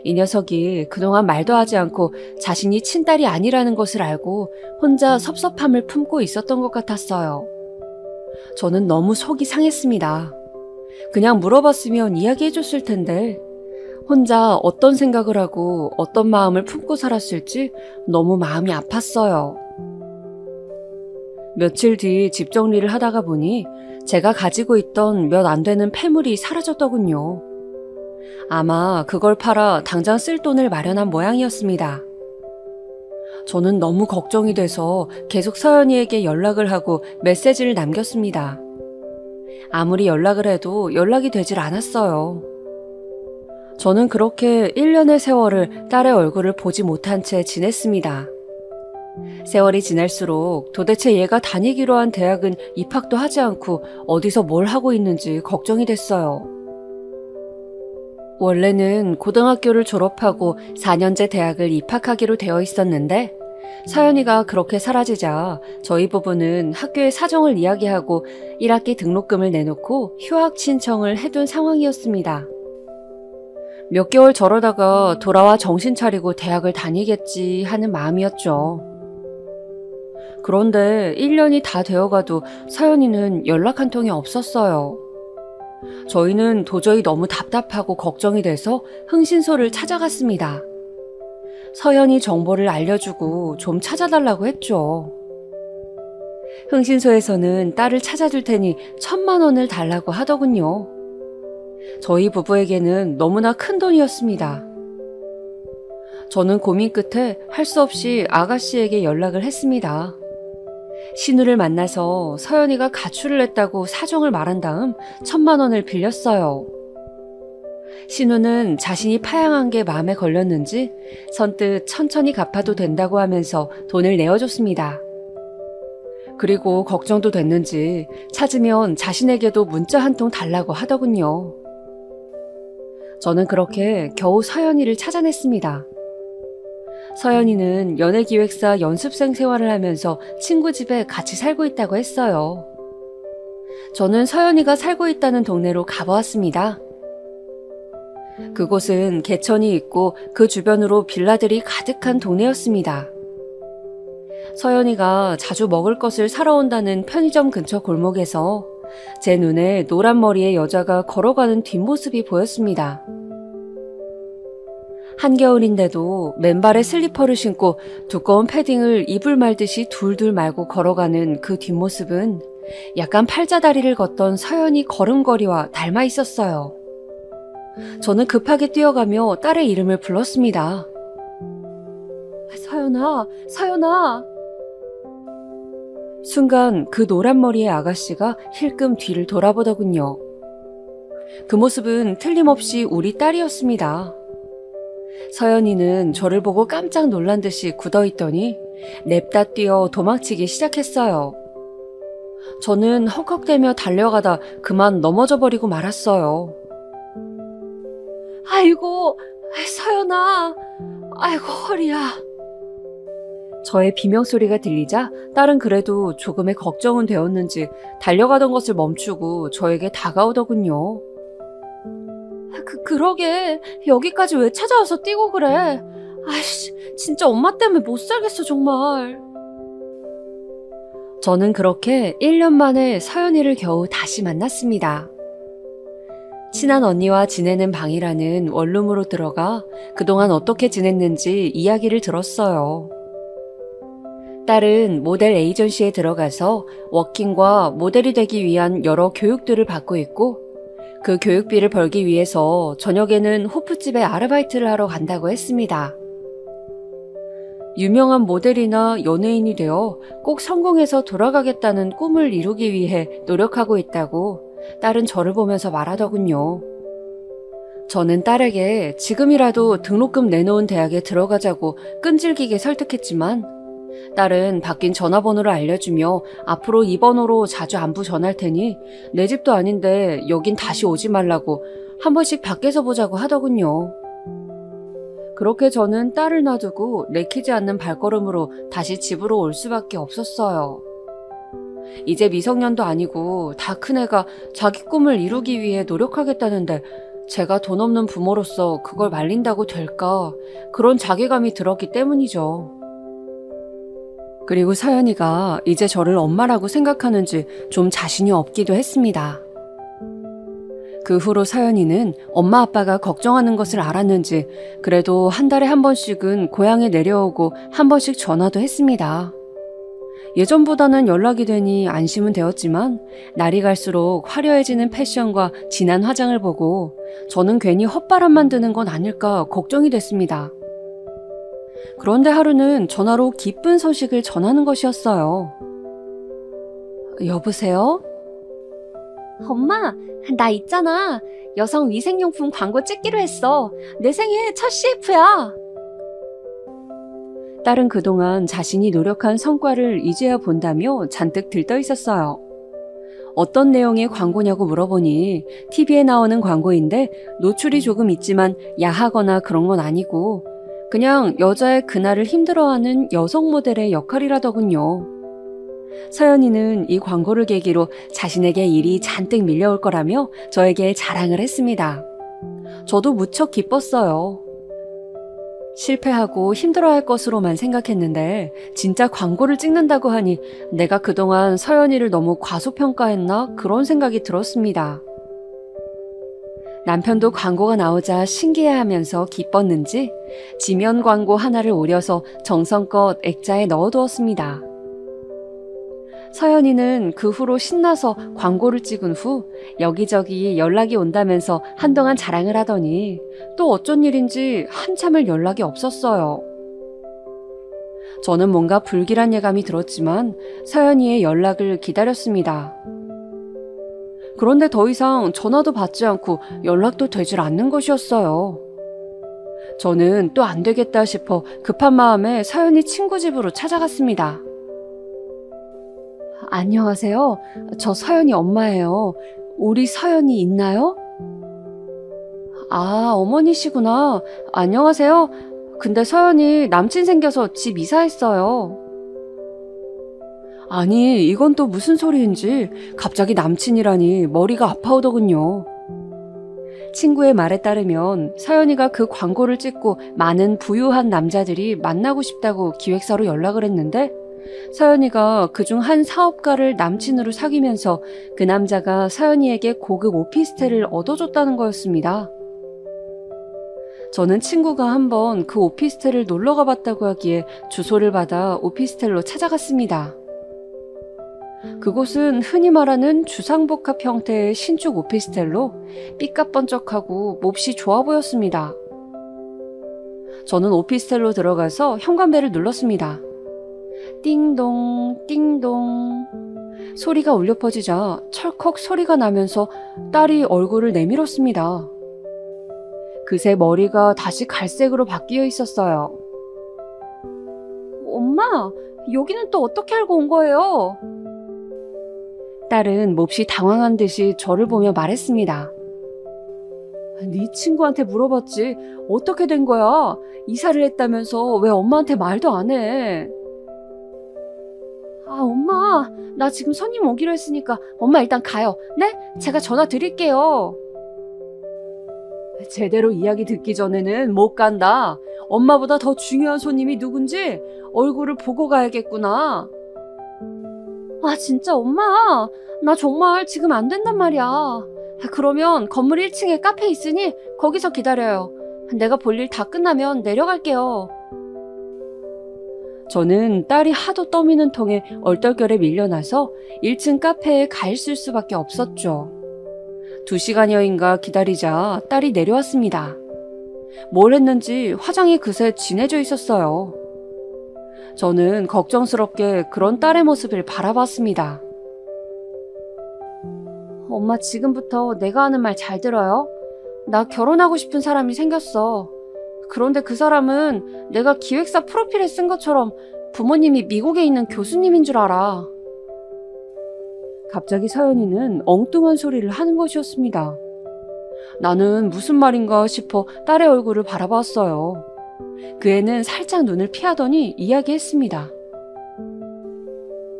이 녀석이 그동안 말도 하지 않고 자신이 친딸이 아니라는 것을 알고 혼자 섭섭함을 품고 있었던 것 같았어요. 저는 너무 속이 상했습니다. 그냥 물어봤으면 이야기해줬을 텐데 혼자 어떤 생각을 하고 어떤 마음을 품고 살았을지 너무 마음이 아팠어요. 며칠 뒤 집 정리를 하다가 보니 제가 가지고 있던 몇 안 되는 폐물이 사라졌더군요. 아마 그걸 팔아 당장 쓸 돈을 마련한 모양이었습니다. 저는 너무 걱정이 돼서 계속 서연이에게 연락을 하고 메시지를 남겼습니다. 아무리 연락을 해도 연락이 되질 않았어요. 저는 그렇게 1년의 세월을 딸의 얼굴을 보지 못한 채 지냈습니다. 세월이 지날수록 도대체 얘가 다니기로 한 대학은 입학도 하지 않고 어디서 뭘 하고 있는지 걱정이 됐어요. 원래는 고등학교를 졸업하고 4년제 대학을 입학하기로 되어 있었는데 서연이가 그렇게 사라지자 저희 부부는 학교에 사정을 이야기하고 1학기 등록금을 내놓고 휴학 신청을 해둔 상황이었습니다. 몇 개월 저러다가 돌아와 정신 차리고 대학을 다니겠지 하는 마음이었죠. 그런데 1년이 다 되어가도 서연이는 연락 한 통이 없었어요. 저희는 도저히 너무 답답하고 걱정이 돼서 흥신소를 찾아갔습니다. 서연이 정보를 알려주고 좀 찾아달라고 했죠. 흥신소에서는 딸을 찾아줄 테니 1,000만 원을 달라고 하더군요. 저희 부부에게는 너무나 큰 돈이었습니다. 저는 고민 끝에 할 수 없이 아가씨에게 연락을 했습니다. 신우를 만나서 서연이가 가출을 했다고 사정을 말한 다음 1,000만 원을 빌렸어요. 신우는 자신이 파양한 게 마음에 걸렸는지 선뜻 천천히 갚아도 된다고 하면서 돈을 내어줬습니다. 그리고 걱정도 됐는지 찾으면 자신에게도 문자 한 통 달라고 하더군요. 저는 그렇게 겨우 서연이를 찾아냈습니다. 서연이는 연예기획사 연습생 생활을 하면서 친구 집에 같이 살고 있다고 했어요. 저는 서연이가 살고 있다는 동네로 가보았습니다. 그곳은 개천이 있고 그 주변으로 빌라들이 가득한 동네였습니다. 서연이가 자주 먹을 것을 사러 온다는 편의점 근처 골목에서 제 눈에 노란 머리의 여자가 걸어가는 뒷모습이 보였습니다. 한겨울인데도 맨발에 슬리퍼를 신고 두꺼운 패딩을 이불 말듯이 둘둘 말고 걸어가는 그 뒷모습은 약간 팔자다리를 걷던 서연이 걸음걸이와 닮아 있었어요. 저는 급하게 뛰어가며 딸의 이름을 불렀습니다. 서연아, 서연아. 순간 그 노란 머리의 아가씨가 힐끔 뒤를 돌아보더군요. 그 모습은 틀림없이 우리 딸이었습니다. 서연이는 저를 보고 깜짝 놀란 듯이 굳어있더니 냅다 뛰어 도망치기 시작했어요. 저는 헉헉대며 달려가다 그만 넘어져 버리고 말았어요. 아이고, 서연아. 아이고, 허리야. 저의 비명소리가 들리자 딸은 그래도 조금의 걱정은 되었는지 달려가던 것을 멈추고 저에게 다가오더군요. 그러게. 여기까지 왜 찾아와서 뛰고 그래. 아이씨, 진짜 엄마 때문에 못 살겠어, 정말. 저는 그렇게 1년 만에 서연이를 겨우 다시 만났습니다. 친한 언니와 지내는 방이라는 원룸으로 들어가 그동안 어떻게 지냈는지 이야기를 들었어요. 딸은 모델 에이전시에 들어가서 워킹과 모델이 되기 위한 여러 교육들을 받고 있고 그 교육비를 벌기 위해서 저녁에는 호프집에 아르바이트를 하러 간다고 했습니다. 유명한 모델이나 연예인이 되어 꼭 성공해서 돌아가겠다는 꿈을 이루기 위해 노력하고 있다고 딸은 저를 보면서 말하더군요. 저는 딸에게 지금이라도 등록금 내놓은 대학에 들어가자고 끈질기게 설득했지만 딸은 바뀐 전화번호를 알려주며 앞으로 이 번호로 자주 안부 전할 테니 내 집도 아닌데 여긴 다시 오지 말라고 한 번씩 밖에서 보자고 하더군요. 그렇게 저는 딸을 놔두고 내키지 않는 발걸음으로 다시 집으로 올 수밖에 없었어요. 이제 미성년도 아니고 다 큰 애가 자기 꿈을 이루기 위해 노력하겠다는데 제가 돈 없는 부모로서 그걸 말린다고 될까 그런 자괴감이 들었기 때문이죠. 그리고 서연이가 이제 저를 엄마라고 생각하는지 좀 자신이 없기도 했습니다. 그 후로 서연이는 엄마 아빠가 걱정하는 것을 알았는지 그래도 한 달에 한 번씩은 고향에 내려오고 한 번씩 전화도 했습니다. 예전보다는 연락이 되니 안심은 되었지만 날이 갈수록 화려해지는 패션과 진한 화장을 보고 저는 괜히 헛바람만 드는 건 아닐까 걱정이 됐습니다. 그런데 하루는 전화로 기쁜 소식을 전하는 것이었어요. 여보세요? 엄마, 나 있잖아. 여성 위생용품 광고 찍기로 했어. 내 생애 첫 CF야. 딸은 그동안 자신이 노력한 성과를 이제야 본다며 잔뜩 들떠 있었어요. 어떤 내용의 광고냐고 물어보니 TV에 나오는 광고인데 노출이 조금 있지만 야하거나 그런 건 아니고 그냥 여자의 그날을 힘들어하는 여성 모델의 역할이라더군요. 서연이는 이 광고를 계기로 자신에게 일이 잔뜩 밀려올 거라며 저에게 자랑을 했습니다. 저도 무척 기뻤어요. 실패하고 힘들어할 것으로만 생각했는데 진짜 광고를 찍는다고 하니 내가 그동안 서연이를 너무 과소평가했나 그런 생각이 들었습니다. 남편도 광고가 나오자 신기해하면서 기뻤는지 지면 광고 하나를 오려서 정성껏 액자에 넣어두었습니다. 서연이는 그 후로 신나서 광고를 찍은 후 여기저기 연락이 온다면서 한동안 자랑을 하더니 또 어쩐 일인지 한참을 연락이 없었어요. 저는 뭔가 불길한 예감이 들었지만 서연이의 연락을 기다렸습니다. 그런데 더 이상 전화도 받지 않고 연락도 되질 않는 것이었어요. 저는 또 안 되겠다 싶어 급한 마음에 서연이 친구 집으로 찾아갔습니다. 안녕하세요. 저 서연이 엄마예요. 우리 서연이 있나요? 아, 어머니시구나. 안녕하세요. 근데 서연이 남친 생겨서 집 이사했어요. 아니, 이건 또 무슨 소리인지 갑자기 남친이라니 머리가 아파오더군요. 친구의 말에 따르면 서연이가 그 광고를 찍고 많은 부유한 남자들이 만나고 싶다고 기획사로 연락을 했는데 서연이가 그중 한 사업가를 남친으로 사귀면서 그 남자가 서연이에게 고급 오피스텔을 얻어줬다는 거였습니다. 저는 친구가 한번 그 오피스텔을 놀러 가봤다고 하기에 주소를 받아 오피스텔로 찾아갔습니다. 그곳은 흔히 말하는 주상복합 형태의 신축 오피스텔로 삐까번쩍하고 몹시 좋아 보였습니다. 저는 오피스텔로 들어가서 현관벨을 눌렀습니다. 띵동, 띵동. 소리가 울려 퍼지자 철컥 소리가 나면서 딸이 얼굴을 내밀었습니다. 그새 머리가 다시 갈색으로 바뀌어 있었어요. 엄마, 여기는 또 어떻게 알고 온 거예요? 딸은 몹시 당황한 듯이 저를 보며 말했습니다. 네 친구한테 물어봤지. 어떻게 된 거야? 이사를 했다면서 왜 엄마한테 말도 안 해? 아, 엄마, 나 지금 손님 오기로 했으니까 엄마 일단 가요. 네? 제가 전화 드릴게요. 제대로 이야기 듣기 전에는 못 간다. 엄마보다 더 중요한 손님이 누군지 얼굴을 보고 가야겠구나. 아, 진짜 엄마, 나 정말 지금 안 된단 말이야. 그러면 건물 1층에 카페 있으니 거기서 기다려요. 내가 볼 일 다 끝나면 내려갈게요. 저는 딸이 하도 떠미는 통에 얼떨결에 밀려나서 1층 카페에 가 있을 수밖에 없었죠. 2시간여인가 기다리자 딸이 내려왔습니다. 뭘 했는지 화장이 그새 진해져 있었어요. 저는 걱정스럽게 그런 딸의 모습을 바라봤습니다. 엄마, 지금부터 내가 하는 말 잘 들어요? 나 결혼하고 싶은 사람이 생겼어. 그런데 그 사람은 내가 기획사 프로필에 쓴 것처럼 부모님이 미국에 있는 교수님인 줄 알아. 갑자기 서연이는 엉뚱한 소리를 하는 것이었습니다. 나는 무슨 말인가 싶어 딸의 얼굴을 바라봤어요. 그 애는 살짝 눈을 피하더니 이야기했습니다.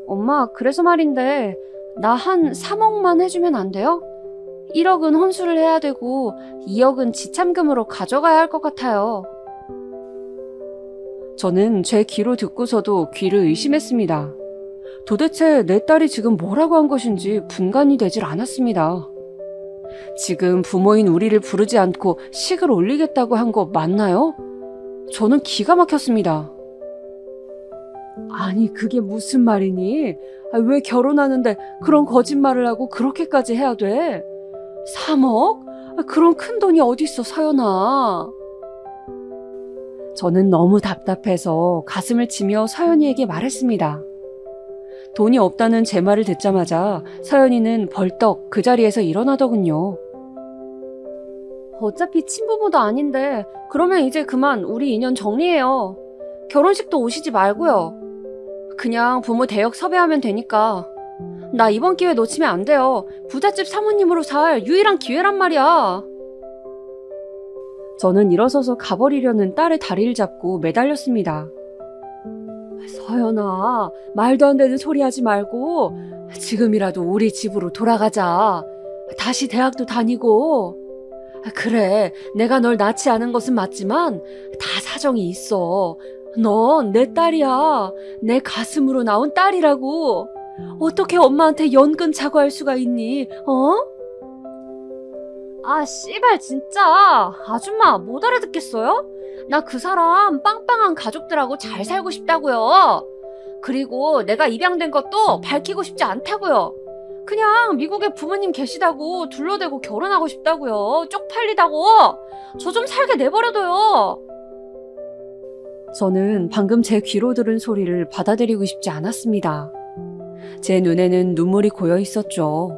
엄마, 그래서 말인데 나 한 3억만 해주면 안 돼요? 1억은 혼수를 해야 되고 2억은 지참금으로 가져가야 할 것 같아요. 저는 제 귀로 듣고서도 귀를 의심했습니다. 도대체 내 딸이 지금 뭐라고 한 것인지 분간이 되질 않았습니다. 지금 부모인 우리를 부르지 않고 식을 올리겠다고 한 거 맞나요? 저는 기가 막혔습니다. 아니, 그게 무슨 말이니? 왜 결혼하는데 그런 거짓말을 하고 그렇게까지 해야 돼? 3억? 그런 큰 돈이 어딨어, 서연아. 저는 너무 답답해서 가슴을 치며 서연이에게 말했습니다. 돈이 없다는 제 말을 듣자마자 서연이는 벌떡 그 자리에서 일어나더군요. 어차피 친부모도 아닌데 그러면 이제 그만 우리 인연 정리해요. 결혼식도 오시지 말고요. 그냥 부모 대역 섭외하면 되니까. 나 이번 기회 놓치면 안 돼요. 부잣집 사모님으로 살 유일한 기회란 말이야. 저는 일어서서 가버리려는 딸의 다리를 잡고 매달렸습니다. 서연아, 말도 안 되는 소리 하지 말고 지금이라도 우리 집으로 돌아가자. 다시 대학도 다니고. 그래, 내가 널 낳지 않은 것은 맞지만 다 사정이 있어. 넌 내 딸이야. 내 가슴으로 나온 딸이라고. 어떻게 엄마한테 연근 차고할 수가 있니? 어? 아, 씨발 진짜. 아줌마 못 알아듣겠어요? 나 그 사람 빵빵한 가족들하고 잘 살고 싶다고요. 그리고 내가 입양된 것도 밝히고 싶지 않다고요. 그냥 미국에 부모님 계시다고 둘러대고 결혼하고 싶다고요. 쪽팔리다고. 저 좀 살게 내버려둬요. 저는 방금 제 귀로 들은 소리를 받아들이고 싶지 않았습니다. 제 눈에는 눈물이 고여 있었죠.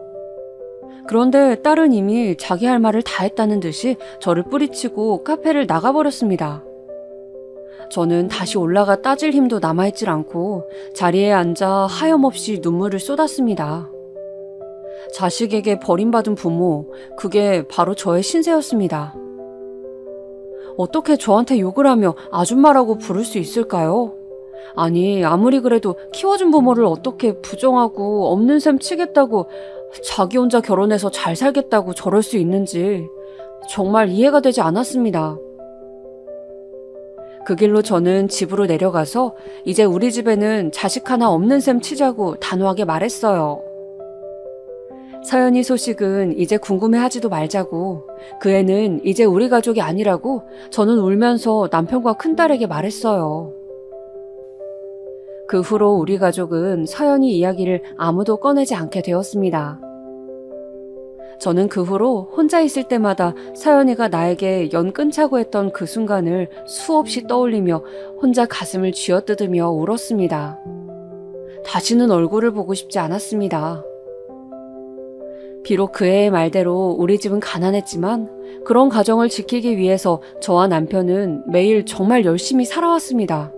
그런데 딸은 이미 자기 할 말을 다 했다는 듯이 저를 뿌리치고 카페를 나가버렸습니다. 저는 다시 올라가 따질 힘도 남아있질 않고 자리에 앉아 하염없이 눈물을 쏟았습니다. 자식에게 버림받은 부모, 그게 바로 저의 신세였습니다. 어떻게 저한테 욕을 하며 아줌마라고 부를 수 있을까요? 아니, 아무리 그래도 키워준 부모를 어떻게 부정하고 없는 셈 치겠다고 자기 혼자 결혼해서 잘 살겠다고 저럴 수 있는지 정말 이해가 되지 않았습니다. 그 길로 저는 집으로 내려가서 이제 우리 집에는 자식 하나 없는 셈 치자고 단호하게 말했어요. 서연이 소식은 이제 궁금해하지도 말자고, 그 애는 이제 우리 가족이 아니라고 저는 울면서 남편과 큰딸에게 말했어요. 그 후로 우리 가족은 서연이 이야기를 아무도 꺼내지 않게 되었습니다. 저는 그 후로 혼자 있을 때마다 서연이가 나에게 연 끊자고 했던 그 순간을 수없이 떠올리며 혼자 가슴을 쥐어뜯으며 울었습니다. 다시는 얼굴을 보고 싶지 않았습니다. 비록 그의 말대로 우리 집은 가난했지만 그런 가정을 지키기 위해서 저와 남편은 매일 정말 열심히 살아왔습니다.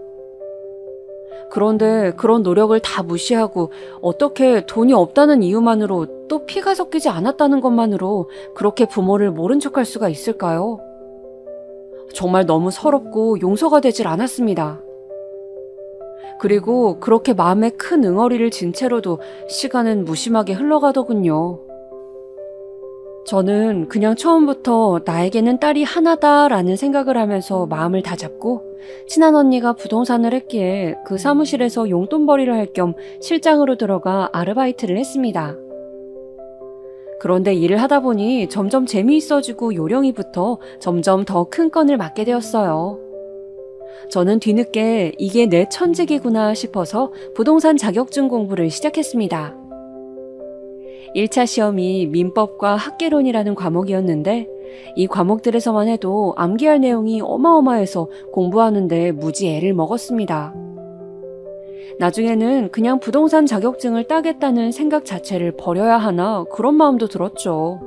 그런데 그런 노력을 다 무시하고 어떻게 돈이 없다는 이유만으로 또 피가 섞이지 않았다는 것만으로 그렇게 부모를 모른 척할 수가 있을까요? 정말 너무 서럽고 용서가 되질 않았습니다. 그리고 그렇게 마음에 큰 응어리를 진 채로도 시간은 무심하게 흘러가더군요. 저는 그냥 처음부터 나에게는 딸이 하나다라는 생각을 하면서 마음을 다잡고 친한 언니가 부동산을 했기에 그 사무실에서 용돈벌이를 할 겸 실장으로 들어가 아르바이트를 했습니다. 그런데 일을 하다 보니 점점 재미있어지고 요령이 붙어 점점 더 큰 건을 맡게 되었어요. 저는 뒤늦게 이게 내 천직이구나 싶어서 부동산 자격증 공부를 시작했습니다. 1차 시험이 민법과 학개론이라는 과목이었는데 이 과목들에서만 해도 암기할 내용이 어마어마해서 공부하는데 무지 애를 먹었습니다. 나중에는 그냥 부동산 자격증을 따겠다는 생각 자체를 버려야 하나 그런 마음도 들었죠.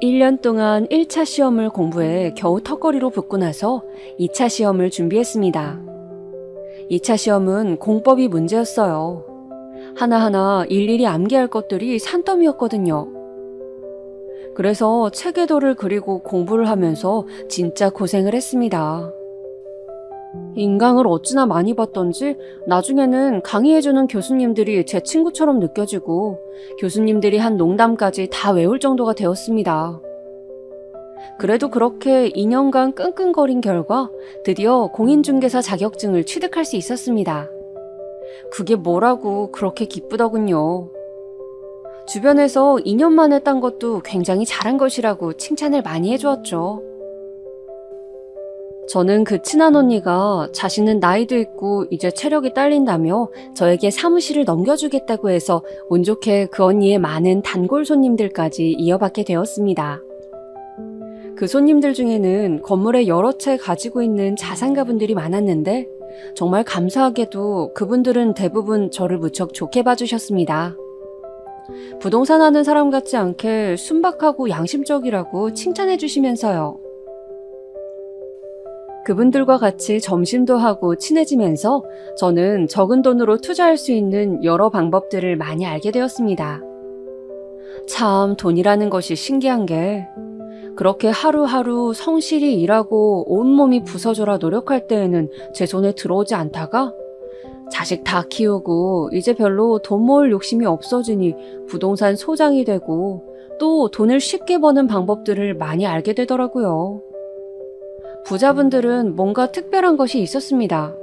1년 동안 1차 시험을 공부해 겨우 턱걸이로 붙고 나서 2차 시험을 준비했습니다. 2차 시험은 공법이 문제였어요. 하나하나 일일이 암기할 것들이 산더미였거든요. 그래서 체계도를 그리고 공부를 하면서 진짜 고생을 했습니다. 인강을 어찌나 많이 봤던지 나중에는 강의해주는 교수님들이 제 친구처럼 느껴지고 교수님들이 한 농담까지 다 외울 정도가 되었습니다. 그래도 그렇게 2년간 끙끙거린 결과 드디어 공인중개사 자격증을 취득할 수 있었습니다. 그게 뭐라고 그렇게 기쁘더군요. 주변에서 2년 만에 딴 것도 굉장히 잘한 것이라고 칭찬을 많이 해주었죠. 저는 그 친한 언니가 자신은 나이도 있고 이제 체력이 딸린다며 저에게 사무실을 넘겨주겠다고 해서 운 좋게 그 언니의 많은 단골 손님들까지 이어받게 되었습니다. 그 손님들 중에는 건물에 여러 채 가지고 있는 자산가분들이 많았는데 정말 감사하게도 그분들은 대부분 저를 무척 좋게 봐주셨습니다. 부동산 하는 사람 같지 않게 순박하고 양심적이라고 칭찬해 주시면서요. 그분들과 같이 점심도 하고 친해지면서 저는 적은 돈으로 투자할 수 있는 여러 방법들을 많이 알게 되었습니다. 참 돈이라는 것이 신기한 게 그렇게 하루하루 성실히 일하고 온몸이 부서져라 노력할 때에는 제 손에 들어오지 않다가 자식 다 키우고 이제 별로 돈 모을 욕심이 없어지니 부동산 소장이 되고 또 돈을 쉽게 버는 방법들을 많이 알게 되더라고요. 부자분들은 뭔가 특별한 것이 있었습니다.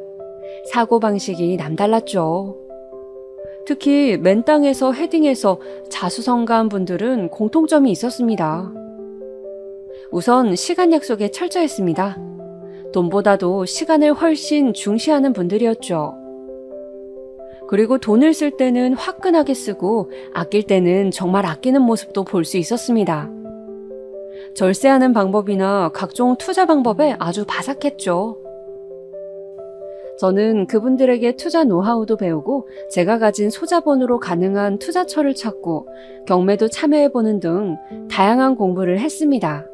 사고방식이 남달랐죠. 특히 맨땅에서 헤딩해서 자수성가한 분들은 공통점이 있었습니다. 우선 시간 약속에 철저했습니다. 돈보다도 시간을 훨씬 중시하는 분들이었죠. 그리고 돈을 쓸 때는 화끈하게 쓰고 아낄 때는 정말 아끼는 모습도 볼 수 있었습니다. 절세하는 방법이나 각종 투자 방법에 아주 바삭했죠. 저는 그분들에게 투자 노하우도 배우고 제가 가진 소자본으로 가능한 투자처를 찾고 경매도 참여해보는 등 다양한 공부를 했습니다.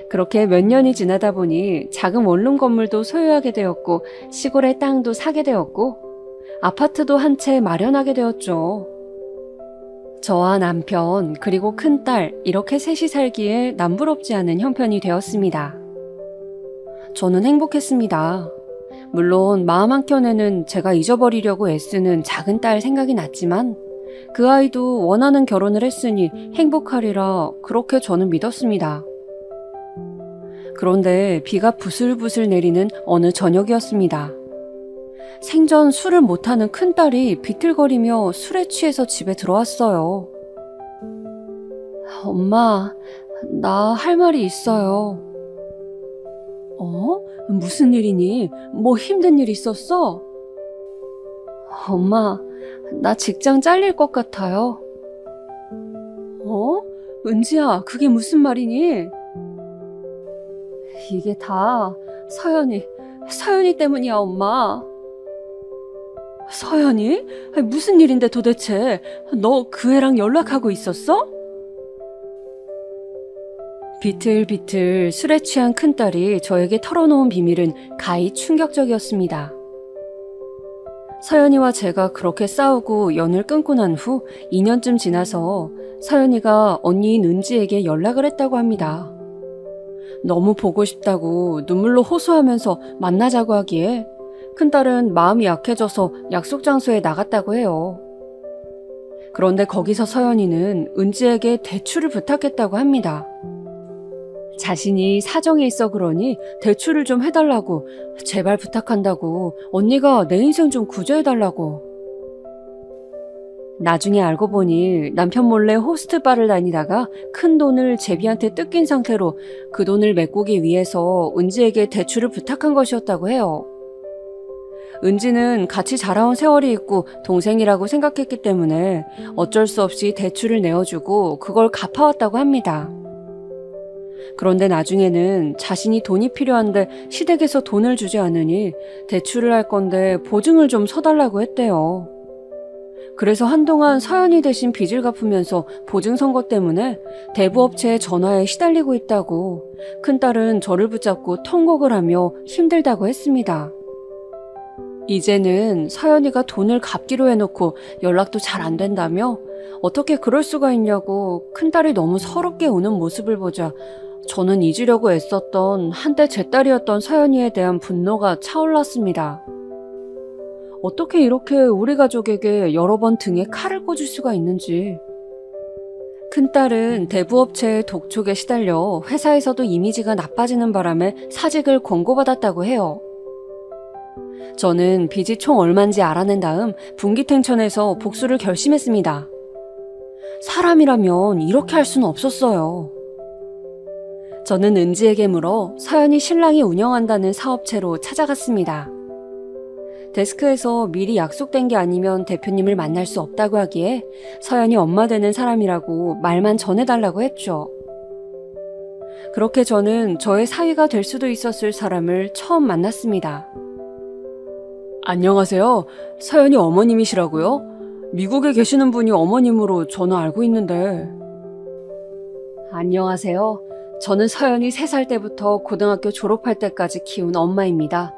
그렇게 몇 년이 지나다 보니 작은 원룸 건물도 소유하게 되었고 시골의 땅도 사게 되었고 아파트도 한 채 마련하게 되었죠. 저와 남편 그리고 큰딸 이렇게 셋이 살기에 남부럽지 않은 형편이 되었습니다. 저는 행복했습니다. 물론 마음 한켠에는 제가 잊어버리려고 애쓰는 작은 딸 생각이 났지만 그 아이도 원하는 결혼을 했으니 행복하리라 그렇게 저는 믿었습니다. 그런데 비가 부슬부슬 내리는 어느 저녁이었습니다. 생전 술을 못하는 큰딸이 비틀거리며 술에 취해서 집에 들어왔어요. 엄마, 나 할 말이 있어요. 무슨 일이니? 뭐 힘든 일 있었어? 엄마, 나 직장 잘릴 것 같아요. 은지야, 그게 무슨 말이니? 이게 다 서연이 때문이야, 엄마. 서연이? 아니, 무슨 일인데 도대체? 너 그 애랑 연락하고 있었어? 비틀비틀 술에 취한 큰딸이 저에게 털어놓은 비밀은 가히 충격적이었습니다. 서연이와 제가 그렇게 싸우고 연을 끊고 난 후 2년쯤 지나서 서연이가 언니인 은지에게 연락을 했다고 합니다. 너무 보고 싶다고 눈물로 호소하면서 만나자고 하기에 큰딸은 마음이 약해져서 약속 장소에 나갔다고 해요. 그런데 거기서 서연이는 은지에게 대출을 부탁했다고 합니다. 자신이 사정이 있어 그러니 대출을 좀 해달라고, 제발 부탁한다고, 언니가 내 인생 좀 구조해달라고. 나중에 알고 보니 남편 몰래 호스트바를 다니다가 큰 돈을 제비한테 뜯긴 상태로 그 돈을 메꾸기 위해서 은지에게 대출을 부탁한 것이었다고 해요. 은지는 같이 자라온 세월이 있고 동생이라고 생각했기 때문에 어쩔 수 없이 대출을 내어주고 그걸 갚아왔다고 합니다. 그런데 나중에는 자신이 돈이 필요한데 시댁에서 돈을 주지 않으니 대출을 할 건데 보증을 좀 서달라고 했대요. 그래서 한동안 서연이 대신 빚을 갚으면서 보증 선고 때문에 대부업체의 전화에 시달리고 있다고 큰딸은 저를 붙잡고 통곡을 하며 힘들다고 했습니다. 이제는 서연이가 돈을 갚기로 해놓고 연락도 잘 안 된다며 어떻게 그럴 수가 있냐고 큰딸이 너무 서럽게 우는 모습을 보자 저는 잊으려고 애썼던 한때 제 딸이었던 서연이에 대한 분노가 차올랐습니다. 어떻게 이렇게 우리 가족에게 여러 번 등에 칼을 꽂을 수가 있는지. 큰딸은 대부업체의 독촉에 시달려 회사에서도 이미지가 나빠지는 바람에 사직을 권고받았다고 해요. 저는 빚이 총 얼마인지 알아낸 다음 분기탱천에서 복수를 결심했습니다. 사람이라면 이렇게 할 수는 없었어요. 저는 은지에게 물어 서연이 신랑이 운영한다는 사업체로 찾아갔습니다. 데스크에서 미리 약속된 게 아니면 대표님을 만날 수 없다고 하기에 서연이 엄마 되는 사람이라고 말만 전해달라고 했죠. 그렇게 저는 저의 사위가 될 수도 있었을 사람을 처음 만났습니다. 안녕하세요. 서연이 어머님이시라고요? 미국에 계시는 분이 어머님으로 저는 알고 있는데. 안녕하세요. 저는 서연이 3살 때부터 고등학교 졸업할 때까지 키운 엄마입니다.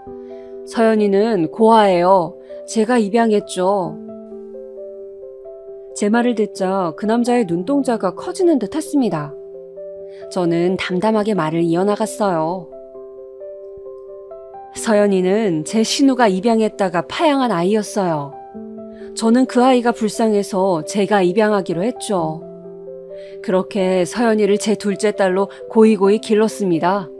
서연이는 고아예요. 제가 입양했죠. 제 말을 듣자 그 남자의 눈동자가 커지는 듯 했습니다. 저는 담담하게 말을 이어나갔어요. 서연이는 제 신우가 입양했다가 파양한 아이였어요. 저는 그 아이가 불쌍해서 제가 입양하기로 했죠. 그렇게 서연이를 제 둘째 딸로 고이고이 길렀습니다.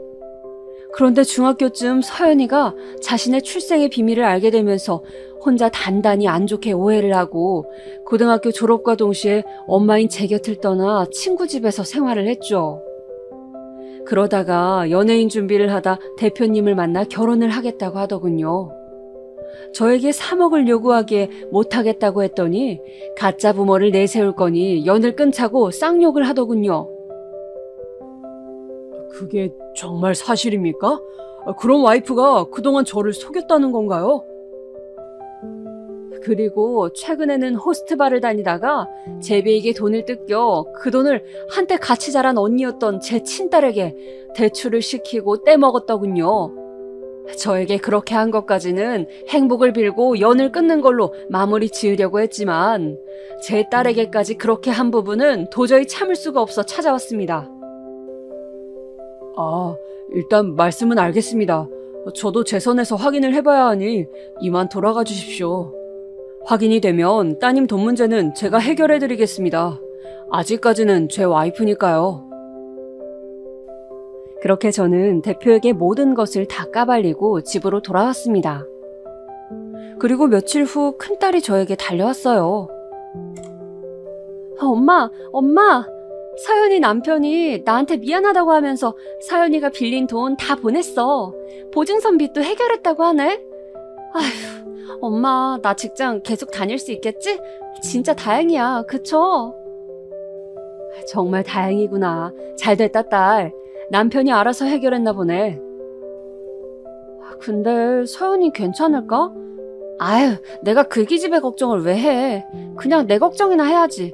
그런데 중학교쯤 서연이가 자신의 출생의 비밀을 알게 되면서 혼자 단단히 안 좋게 오해를 하고 고등학교 졸업과 동시에 엄마인 제 곁을 떠나 친구 집에서 생활을 했죠. 그러다가 연예인 준비를 하다 대표님을 만나 결혼을 하겠다고 하더군요. 저에게 3억을 요구하기에 못하겠다고 했더니 가짜 부모를 내세울 거니 연을 끊자고 쌍욕을 하더군요. 그게 정말 사실입니까? 그럼 와이프가 그동안 저를 속였다는 건가요? 그리고 최근에는 호스트바를 다니다가 제비에게 돈을 뜯겨 그 돈을 한때 같이 자란 언니였던 제 친딸에게 대출을 시키고 떼먹었더군요. 저에게 그렇게 한 것까지는 행복을 빌고 연을 끊는 걸로 마무리 지으려고 했지만 제 딸에게까지 그렇게 한 부분은 도저히 참을 수가 없어 찾아왔습니다. 일단 말씀은 알겠습니다. 저도 제 선에서 확인을 해봐야 하니 이만 돌아가 주십시오. 확인이 되면 따님 돈 문제는 제가 해결해드리겠습니다. 아직까지는 제 와이프니까요. 그렇게 저는 대표에게 모든 것을 다 까발리고 집으로 돌아왔습니다. 그리고 며칠 후 큰딸이 저에게 달려왔어요. 엄마! 서연이 남편이 나한테 미안하다고 하면서 서연이가 빌린 돈 다 보냈어. 보증선 빚도 해결했다고 하네. 아휴, 엄마, 나 직장 계속 다닐 수 있겠지? 진짜 다행이야, 그쵸? 정말 다행이구나. 잘됐다, 딸. 남편이 알아서 해결했나 보네. 근데 서연이 괜찮을까? 아유, 내가 그 기집애 걱정을 왜 해? 그냥 내 걱정이나 해야지.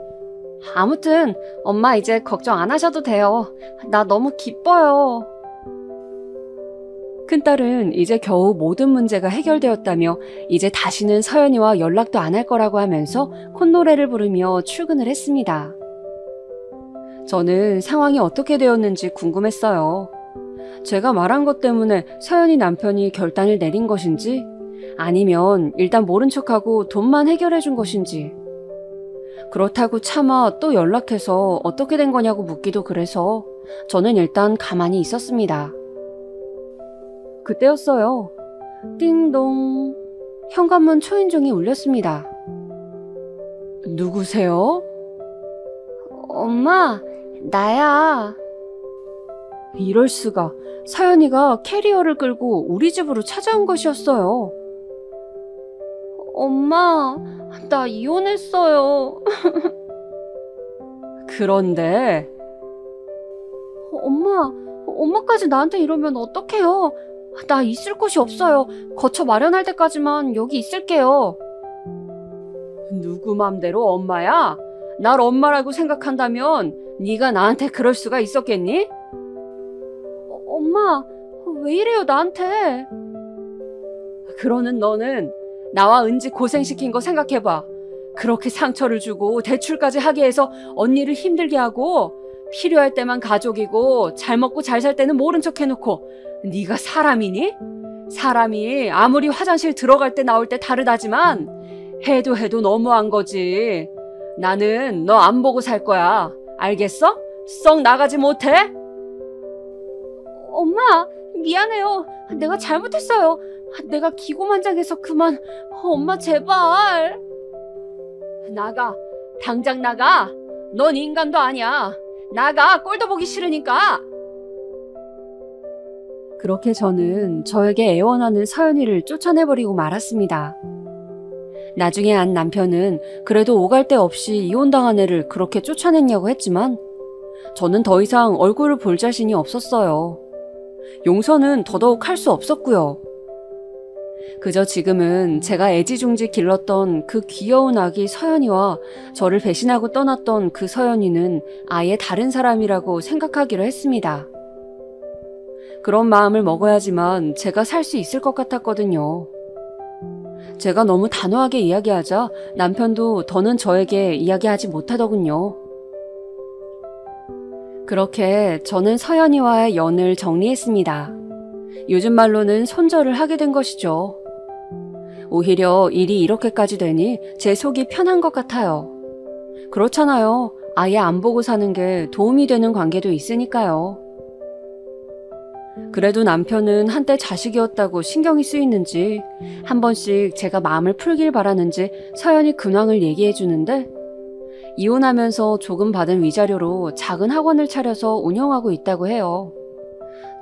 아무튼 엄마 이제 걱정 안 하셔도 돼요. 나 너무 기뻐요. 큰딸은 이제 겨우 모든 문제가 해결되었다며 이제 다시는 서연이와 연락도 안 할 거라고 하면서 콧노래를 부르며 출근을 했습니다. 저는 상황이 어떻게 되었는지 궁금했어요. 제가 말한 것 때문에 서연이 남편이 결단을 내린 것인지 아니면 일단 모른 척하고 돈만 해결해 준 것인지 그렇다고 차마 또 연락해서 어떻게 된 거냐고 묻기도 그래서 저는 일단 가만히 있었습니다. 그때였어요. 띵동. 현관문 초인종이 울렸습니다. 누구세요? 엄마, 나야. 이럴 수가. 서연이가 캐리어를 끌고 우리 집으로 찾아온 것이었어요. 엄마, 나 이혼했어요. 그런데 엄마까지 나한테 이러면 어떡해요? 나 있을 곳이 없어요. 거처 마련할 때까지만 여기 있을게요. 누구 맘대로 엄마야? 날 엄마라고 생각한다면 네가 나한테 그럴 수가 있었겠니? 엄마, 왜 이래요 나한테? 그러는 너는 나와 은지 고생시킨 거 생각해봐. 그렇게 상처를 주고 대출까지 하게 해서 언니를 힘들게 하고 필요할 때만 가족이고 잘 먹고 잘 살 때는 모른 척 해놓고 네가 사람이니? 사람이 아무리 화장실 들어갈 때 나올 때 다르다지만 해도 너무한 거지. 나는 너 안 보고 살 거야. 알겠어? 썩 나가지 못해? 엄마, 미안해요. 내가 잘못했어요. 내가 기고만장해서 그만. 엄마 제발. 나가. 당장 나가. 넌 인간도 아니야. 나가. 꼴도 보기 싫으니까. 그렇게 저는 저에게 애원하는 서연이를 쫓아내버리고 말았습니다. 나중에 안 남편은 그래도 오갈 데 없이 이혼당한 애를 그렇게 쫓아냈냐고 했지만 저는 더 이상 얼굴을 볼 자신이 없었어요. 용서는 더더욱 할 수 없었고요. 그저 지금은 제가 애지중지 길렀던 그 귀여운 아기 서연이와 저를 배신하고 떠났던 그 서연이는 아예 다른 사람이라고 생각하기로 했습니다. 그런 마음을 먹어야지만 제가 살 수 있을 것 같았거든요. 제가 너무 단호하게 이야기하자 남편도 더는 저에게 이야기하지 못하더군요. 그렇게 저는 서연이와의 연을 정리했습니다. 요즘 말로는 손절을 하게 된 것이죠. 오히려 일이 이렇게까지 되니 제 속이 편한 것 같아요. 그렇잖아요. 아예 안 보고 사는 게 도움이 되는 관계도 있으니까요. 그래도 남편은 한때 자식이었다고 신경이 쓰이는지 한 번씩 제가 마음을 풀길 바라는지 서연이 근황을 얘기해 주는데 이혼하면서 조금 받은 위자료로 작은 학원을 차려서 운영하고 있다고 해요.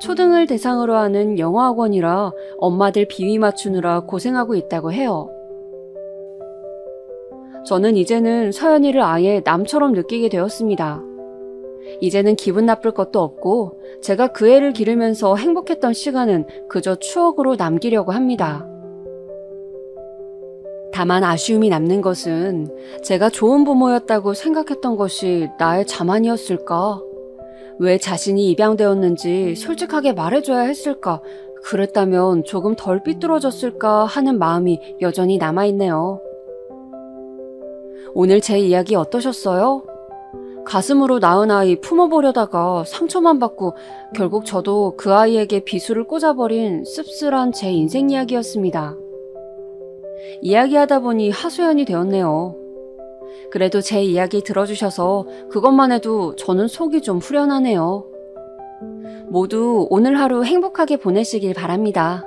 초등을 대상으로 하는 영어학원이라 엄마들 비위 맞추느라 고생하고 있다고 해요. 저는 이제는 서연이를 아예 남처럼 느끼게 되었습니다. 이제는 기분 나쁠 것도 없고 제가 그 애를 기르면서 행복했던 시간은 그저 추억으로 남기려고 합니다. 다만 아쉬움이 남는 것은 제가 좋은 부모였다고 생각했던 것이 나의 자만이었을까? 왜 자신이 입양되었는지 솔직하게 말해줘야 했을까? 그랬다면 조금 덜 삐뚤어졌을까 하는 마음이 여전히 남아있네요. 오늘 제 이야기 어떠셨어요? 가슴으로 낳은 아이 품어보려다가 상처만 받고 결국 저도 그 아이에게 비수를 꽂아버린 씁쓸한 제 인생 이야기였습니다. 이야기하다 보니 하소연이 되었네요. 그래도 제 이야기 들어주셔서 그것만 해도 저는 속이 좀 후련하네요. 모두 오늘 하루 행복하게 보내시길 바랍니다.